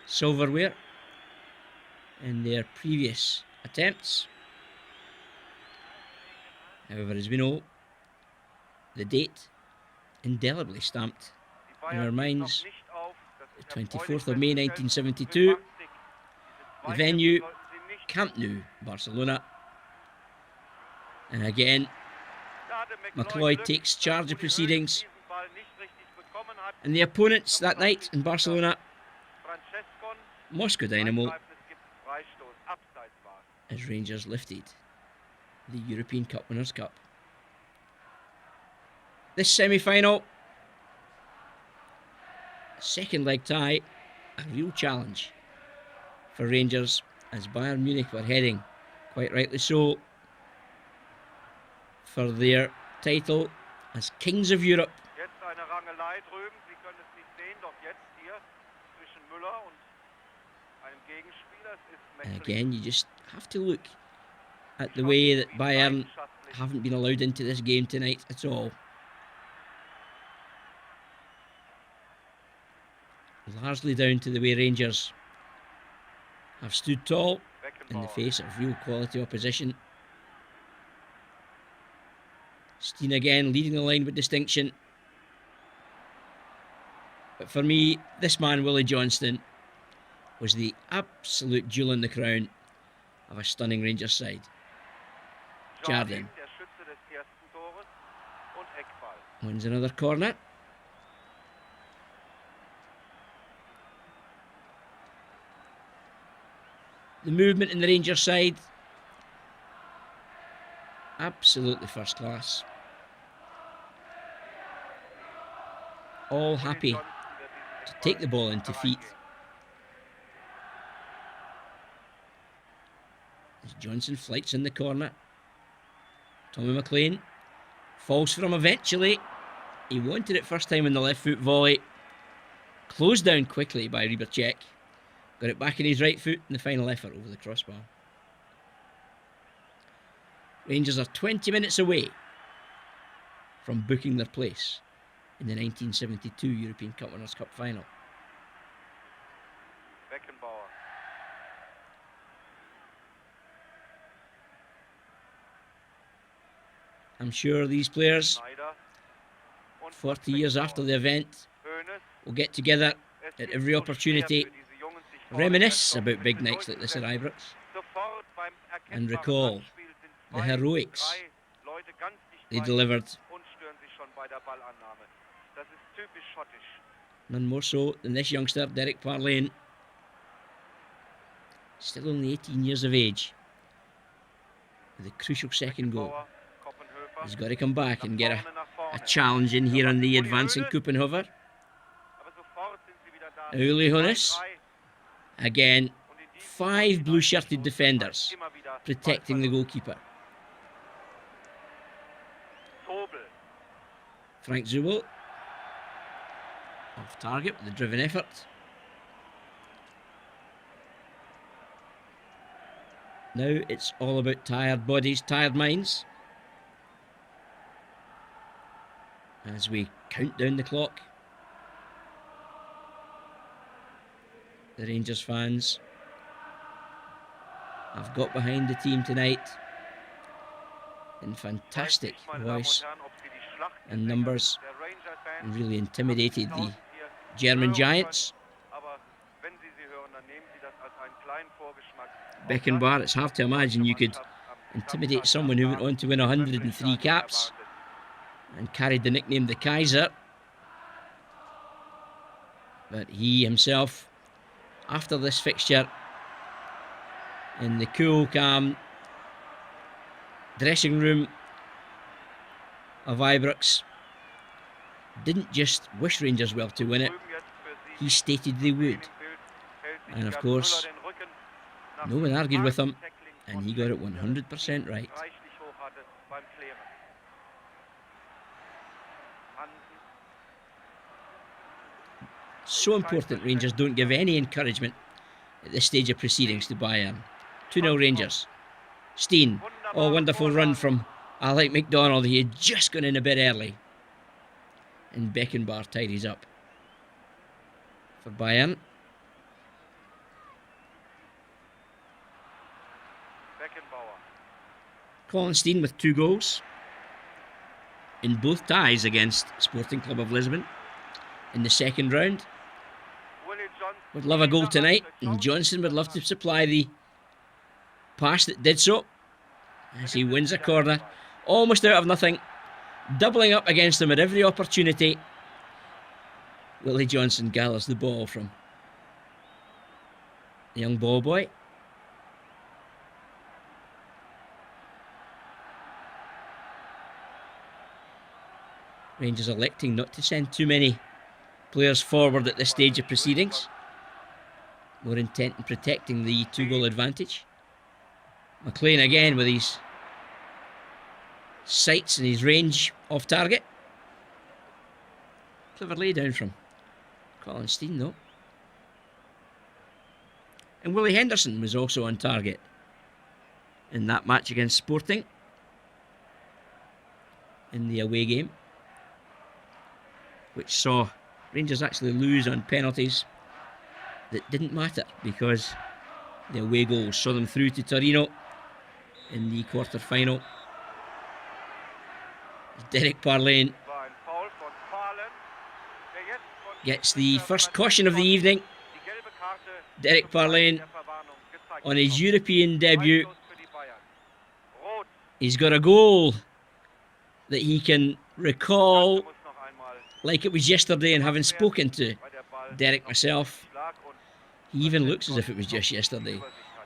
silverware in their previous attempts. However, as we know, the date indelibly stamped in our minds, the 24th of May 1972, the venue, Camp Nou, Barcelona. And again, McLeod takes charge of proceedings. And the opponents that night in Barcelona, Moscow Dynamo, as Rangers lifted the European Cup Winners' Cup. This semi-final, second leg tie, a real challenge for Rangers as Bayern Munich were heading, quite rightly so, for their title as Kings of Europe. And again, you just have to look at the way that Bayern haven't been allowed into this game tonight at all. Largely down to the way Rangers have stood tall in the face of real quality opposition. Steen again leading the line with distinction. But for me, this man, Willie Johnston, was the absolute jewel in the crown of a stunning Rangers side. Jardine wins another corner. The movement in the Rangers side, absolutely first class. All happy to take the ball into feet. As Johnson flights in the corner. Tommy McLean falls for him eventually. He wanted it first time in the left foot volley. Closed down quickly by Rybacek. Got it back in his right foot in the final effort over the crossbar. Rangers are 20 minutes away from booking their place in the 1972 European Cup Winners' Cup final. I'm sure these players, 40 years after the event, will get together at every opportunity, reminisce about big nights like this at Ibrox, and recall the heroics they delivered. None more so than this youngster, Derek Parlane, still only 18 years of age, with a crucial second goal. He's got to come back and get a challenge in here on the advancing Kuppenhofer. Uli Hoeneß. Again, 5 blue-shirted defenders protecting the goalkeeper. Frank Zubel off target with the driven effort. Now it's all about tired bodies, tired minds. As we count down the clock, the Rangers fans have got behind the team tonight in fantastic voice and numbers, and really intimidated the German giants. Beckenbauer, it's hard to imagine you could intimidate someone who went on to win 103 caps and carried the nickname the Kaiser. But he himself, after this fixture, in the cool, calm dressing room of Ibrox, didn't just wish Rangers well to win it, he stated they would. And of course, no one argued with him, and he got it 100% right. So important Rangers don't give any encouragement at this stage of proceedings to Bayern. 2-0 Rangers. Steen, oh, wonderful run from Alec McDonald. He had just gone in a bit early. And Beckenbauer tidies up for Bayern. Colin Steen with 2 goals. in both ties against Sporting Club of Lisbon in the second round. Would love a goal tonight, and Johnson would love to supply the pass that did so as he wins a corner, almost out of nothing, doubling up against them at every opportunity. Willie Johnson gathers the ball from the young ball boy. Rangers electing not to send too many players forward at this stage of proceedings. More intent in protecting the 2-goal advantage. McLean again with his sights and his range off target. Clever lay down from Colin Steen though. And Willie Henderson was also on target in that match against Sporting in the away game, which saw Rangers actually lose on penalties that didn't matter because the away goals saw them through to Torino in the quarter-final. Derek Parlane gets the first caution of the evening. Derek Parlane on his European debut. He's got a goal that he can recall like it was yesterday, and having spoken to Derek myself, he even looks as if it was just yesterday.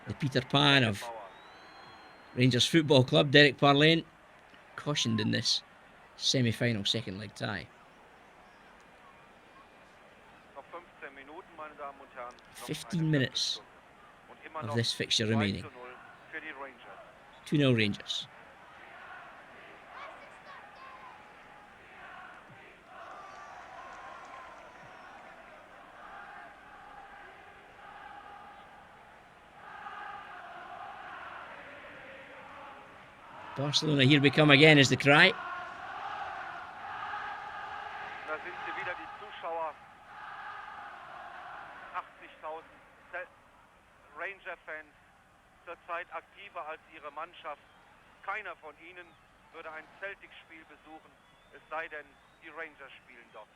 The Peter Pan of Rangers Football Club, Derek Parlane, cautioned in this semi-final second leg tie. 15 minutes of this fixture remaining. 2-0 Rangers. Barcelona, here we come again, is the cry. Da sind sie wieder, die Zuschauer. 80.000 Ranger-Fans, zurzeit aktiver als ihre Mannschaft. Keiner von ihnen würde ein Celtic-Spiel besuchen, es sei denn, die Rangers spielen dort.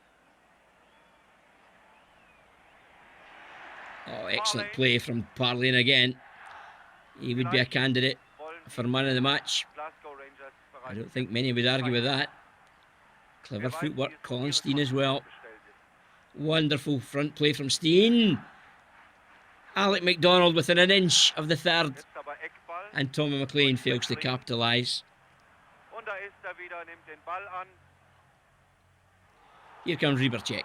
Oh, excellent play from Parlane again. He would be a candidate for man of the match. I don't think many would argue with that. Clever footwork, Colin Steen as well. Wonderful front play from Steen. Alec MacDonald within an inch of the third, and Tommy McLean fails to capitalise. Here comes Riebercheck.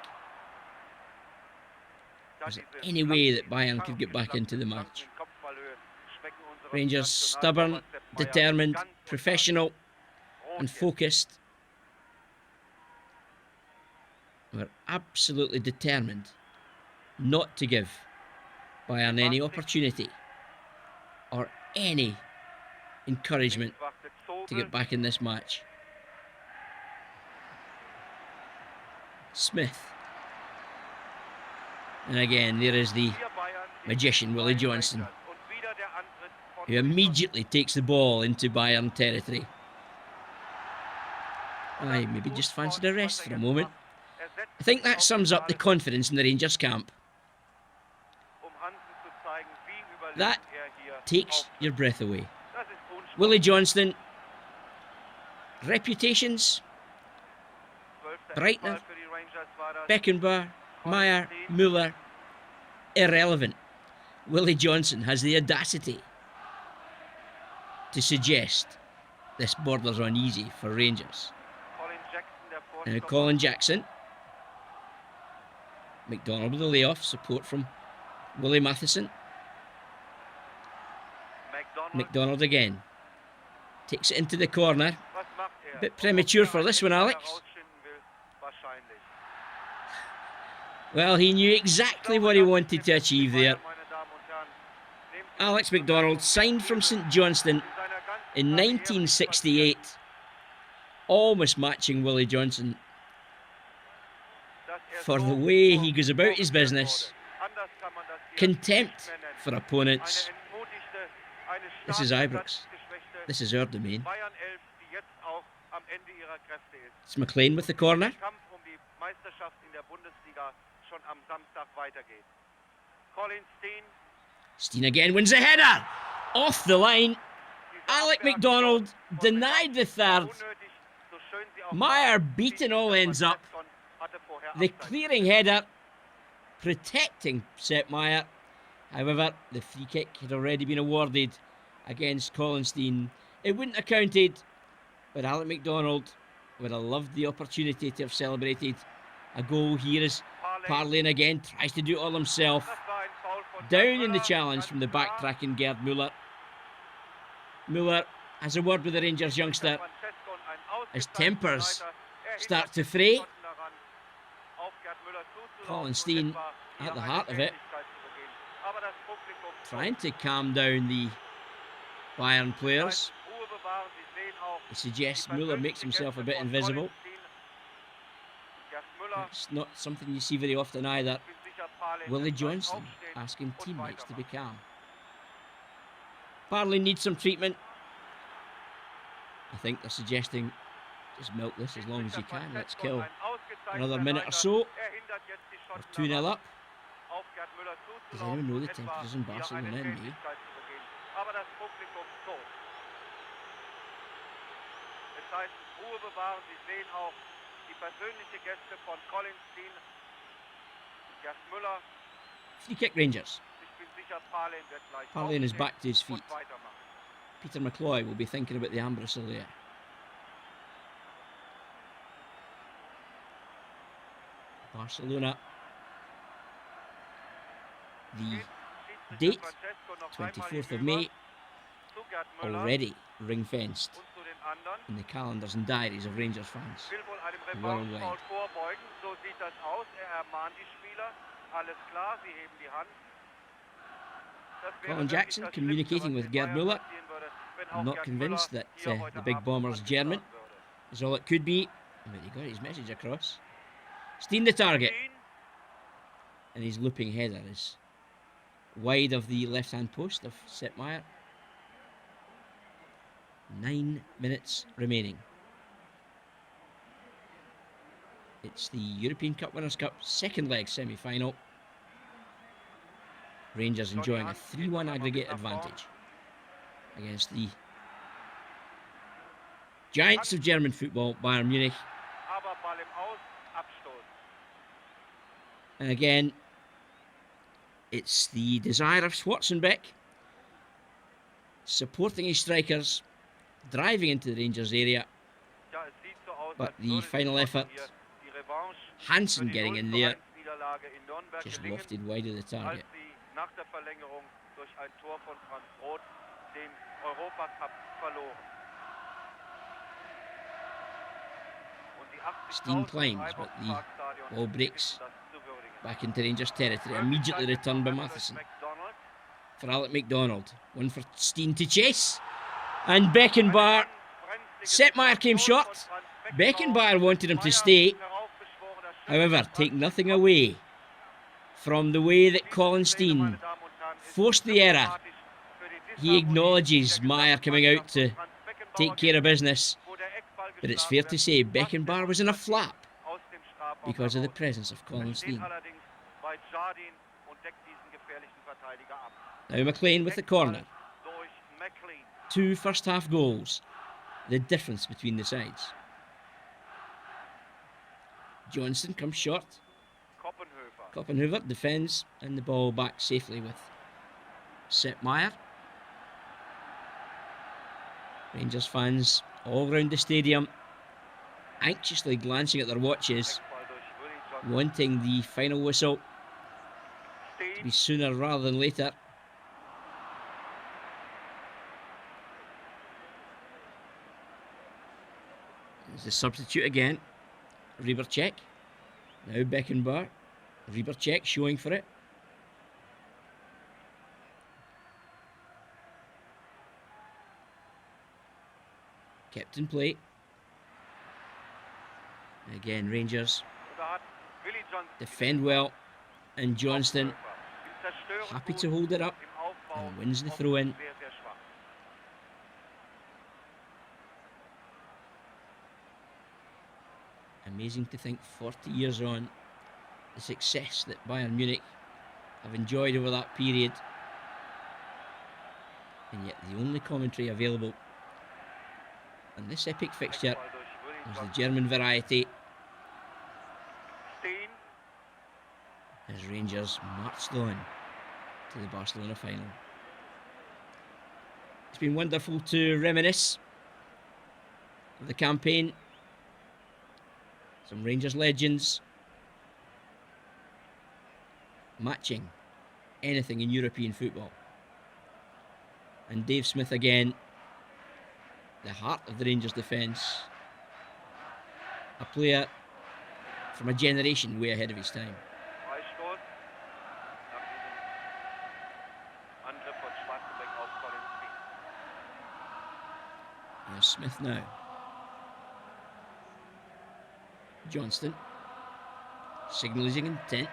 Is there any way that Bayern could get back into the match? Rangers stubborn, determined, professional and focused. We're absolutely determined not to give Bayern any opportunity or any encouragement to get back in this match. Smith. And again, there is the magician, Willie Johnson, who immediately takes the ball into Bayern territory. I maybe just fancied a rest for a moment. I think that sums up the confidence in the Rangers camp. That takes your breath away. Willie Johnson, reputations, Breitner, Beckenbauer, Meyer, Müller, irrelevant. Willie Johnson has the audacity to suggest this borders on easy for Rangers. Now Colin Jackson. McDonald with the layoff, support from Willie Matheson. McDonald again. Takes it into the corner. A bit premature for this one, Alex. Well, he knew exactly what he wanted to achieve there. Alex McDonald signed from St Johnstone in 1968, almost matching Willie Johnson for the way he goes about his business. Contempt for opponents. This is Ibrox. This is our domain. It's McLean with the corner. Steen again wins the header. Off the line. Alec MacDonald denied the third. Meyer beaten all ends up. The clearing header protecting Sepp Meyer. However, the free kick had already been awarded against Colin Steen. It wouldn't have counted, but Alec MacDonald would have loved the opportunity to have celebrated a goal. Here is Parlin again, tries to do it all himself. Down in the challenge from the backtracking Gerd Muller. Muller has a word with the Rangers youngster as tempers start to fray. Colin Steen at the heart of it, trying to calm down the Bayern players. He suggests Muller makes himself a bit invisible. It's not something you see very often either. Willie Johnston asking teammates to be calm. Parley needs some treatment. I think they're suggesting just milk this as long as you can. Let's kill another minute or so. We're 2-0 up. Does anyone know the temperatures in Barcelona in May? Free kick Rangers. Parlin is back to his feet. Peter McCloy will be thinking about the Ambrosal there. Barcelona. The date, 24th of May, already ring-fenced in the calendars and diaries of Rangers fans worldwide. Colin Jackson communicating with Gerd Muller. I'm not convinced that the big bomber's German is all it could be, but he got his message across. Steen the target, and his looping header is wide of the left-hand post of Sepp Meyer. 9 minutes remaining. It's the European Cup Winners' Cup second leg semi-final. Rangers enjoying a 3-1 aggregate advantage against the giants of German football, Bayern Munich. And again, it's the desire of Schwarzenbeck supporting his strikers, driving into the Rangers area. But the final effort, Hansen getting in there, just lofted wide of the target. Steen climbs, but the ball breaks back into Rangers territory. Immediately returned by Matheson. For Alec MacDonald. One for Steen to chase. And Beckenbauer. Sepp Meyer came short. Beckenbauer wanted him to stay. However, take nothing away from the way that Colin Steen forced the error. He acknowledges Meyer coming out to take care of business. But it's fair to say Beckenbauer was in a flap because of the presence of Colin Steen. Now McLean with the corner. 2 first half goals. The difference between the sides. Johnson comes short. Koppenhöver defends, and the ball back safely with Sepp Meyer. Rangers fans all round the stadium anxiously glancing at their watches, wanting the final whistle to be sooner rather than later. There's the substitute again, Riebercheck. Now Beckenbauer. Riebercheck showing for it. Kept in play. Again, Rangers defend well, and Johnston happy to hold it up and wins the throw-in. Amazing to think 40 years on, the success that Bayern Munich have enjoyed over that period, and yet the only commentary available on this epic fixture was the German variety as Rangers marched on to the Barcelona final. It's been wonderful to reminisce of the campaign. Some Rangers legends matching anything in European football. And Dave Smith again, the heart of the Rangers defence. A player from a generation way ahead of his time. Here's Smith now. Johnston signalling intent.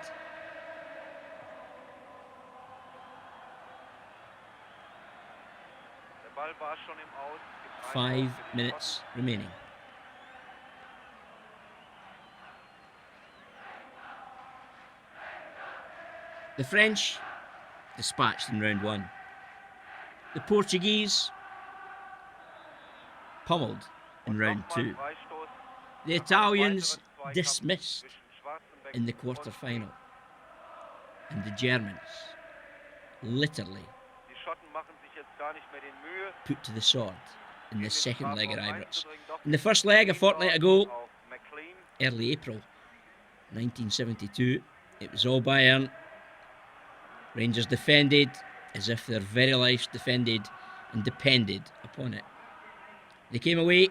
Five minutes remaining. The French dispatched in round one. The Portuguese pummeled in round two. The Italians dismissed in the quarter-final. And the Germans literally put to the sword in the second leg at Ibrox. In the first leg, a fortnight ago, early April 1972, it was all Bayern. Rangers defended as if their very lives depended upon it. They came away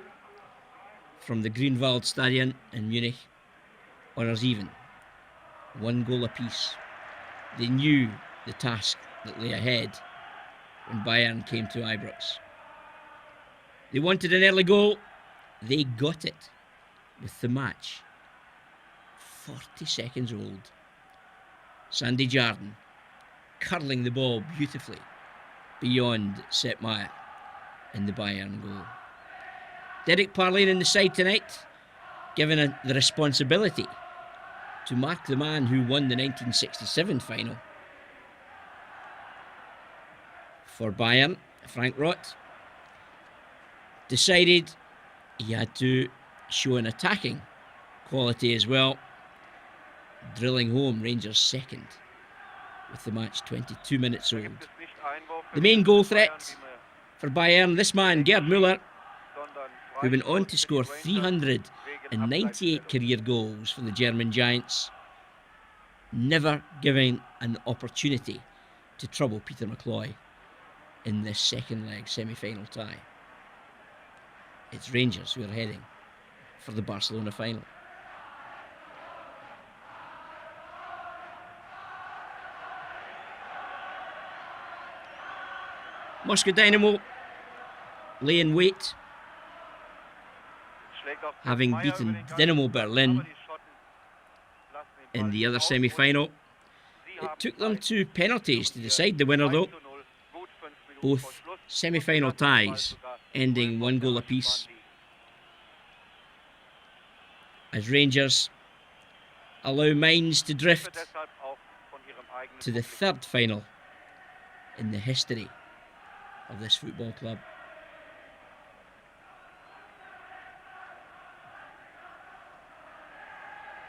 from the Greenwald Stadion in Munich honours even, 1 goal apiece. They knew the task that lay ahead when Bayern came to Ibrox. They wanted an early goal. They got it with the match 40 seconds old. Sandy Jardine curling the ball beautifully beyond Sepp Maier in the Bayern goal. Derek Parlane in the side tonight, given the responsibility to mark the man who won the 1967 final. For Bayern, Frank Roth decided he had to show an attacking quality as well, drilling home Rangers' second with the match 22 minutes old. The main goal threat for Bayern, this man, Gerd Müller, who went on to score 398 career goals for the German Giants, never giving an opportunity to trouble Peter McCloy in this second leg semi-final tie. It's Rangers who are heading for the Barcelona final. Moscow Dynamo lay in wait, having beaten Dynamo Berlin in the other semi-final. It took them to penalties to decide the winner though. Both semi-final ties ending 1 goal apiece, as Rangers allow minds to drift to the third final in the history of this football club.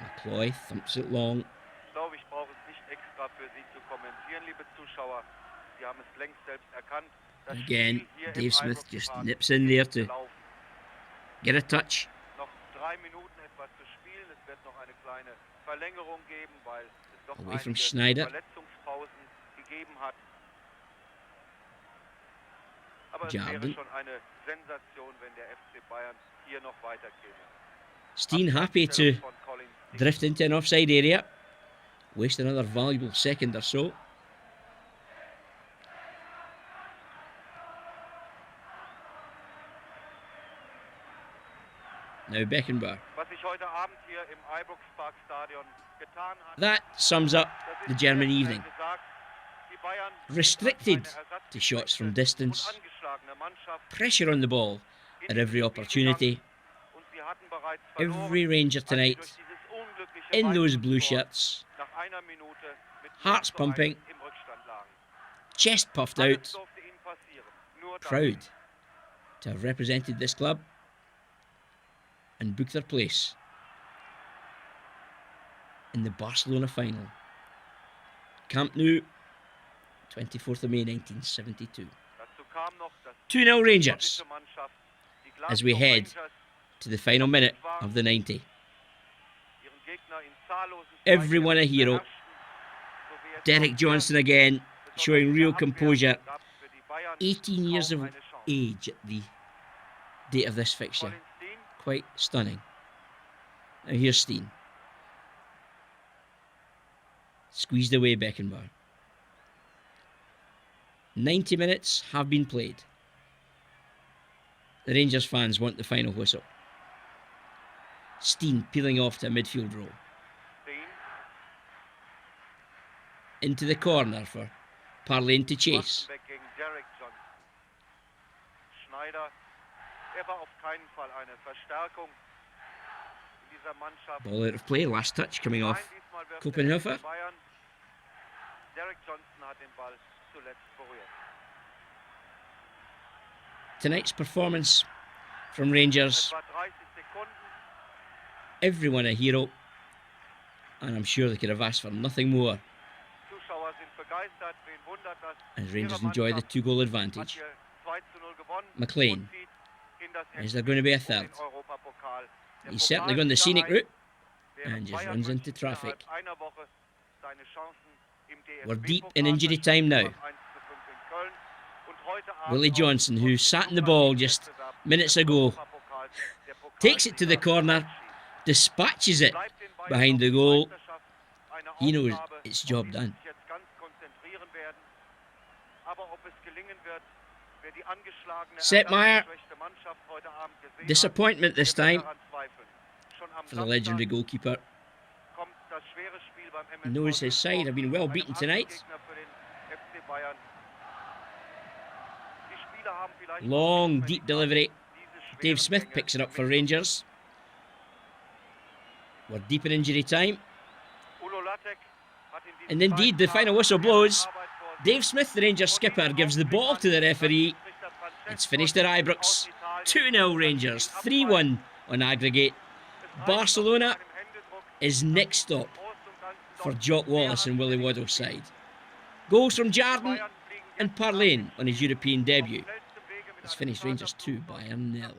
McCloy thumps it long. Again, Dave Smith just nips in there to get a touch. Away from Schneider. Jardine. Steen happy to drift into an offside area, waste another valuable second or so. Now Beckenbauer. That sums up the German evening. Restricted to shots from distance, pressure on the ball at every opportunity, bereits verloren, Every Ranger als sie tonight durch dieses unglückliche in those blue Weitungstor shirts, nach einer Minute mit hearts 0:1 pumping, im Rückstand lagen. chest puffed Alles out, durfte ihnen passieren, nur das proud nicht. to have represented this club and book their place in the Barcelona final. Camp Nou, 24th of May 1972. Dazu kam noch, dass 2-0 die Rangers schottische Mannschaft, die as we Glasgow head Rangers, to the final minute of the 90. ihren Gegner in zahllosen Everyone a Zweikämpfen hero. beherrschten, so wie es Derek noch Johnson sehr again, besonders showing in der real Abwehr composure. gab's für die Bayern 18 years kaum of eine Chance. age at the date of this fixture. Colin Steen, Quite stunning. Now here's Steen. Squeezed away Beckenbauer. 90 minutes have been played. The Rangers fans want the final whistle. Steen peeling off to a midfield role. Steen, Into the corner for Parlane to chase. Wastenbeck gegen Derek Johnson. Schneider, war auf keinen Fall eine Verstärkung in dieser Mannschaft. Ball out of play, last touch coming Nein, off diesmal wirft Kopenhofer. der FC Bayern. Derek Johnson hat den Ball zuletzt berührt. Tonight's performance from Rangers, Etwa 30 Sekunden. everyone a hero, and I'm sure they could have asked for nothing more Zuschauer sind begeistert. Wen wundert das? as Ihre Rangers enjoy the Mannschaft 2-goal hat advantage. hier 2:0 gewonnen McLean. und zieht in das Is there going to be a Endspiel um third? den Europapokal. Der He's certainly gone the Pokal scenic wieder ein, route während and just Bayern runs into München traffic. innerhalb einer Woche seine Chancen im We're deep DFB-Pokal in injury time now. verspielt hat, 1:5 in Köln. Und heute Abend Willie auch Johnson, who aus dem sat in the ball just Wettbewerb minutes des ago, Europapokals der takes it to the Pokalsieger corner, verabschiedet. dispatches it Bleibt den Bayern behind noch the die goal. Meisterschaft, eine He knows Aufgabe, it's auf job die sie done. sich jetzt ganz konzentrieren werden. Aber ob es gelingen wird, wer die angeschlagene, Setmeyer. erschöpfte Mannschaft heute Abend gesehen Disappointment this hat, der wird time daran zweifeln. Schon am for the legendary Samstag goalkeeper. kommt das schwere Spiel beim He knows his side have been well einem beaten tonight. Angstgegner für den FC Bayern. Die Spieler haben vielleicht Long, noch nicht deep mehr die delivery. Kraft, diese Dave schweren Smith Gänge picks it up for mitzunehmen. Rangers. We're deep in injury time. Ulo Lattek hat in diesem And indeed, the zweiten final Halbzeit whistle schwere blows. Arbeit vor sich. Dave Smith, the Rangers skipper, gives the ball to the referee. It's finished at Ibrox. 2-0 Rangers, 3-1 on aggregate. Barcelona is next stop for Jock Wallace and Willie Waddle's side. Goals from Jardine and Parlane on his European debut. It's finished Rangers 2, Bayern 0.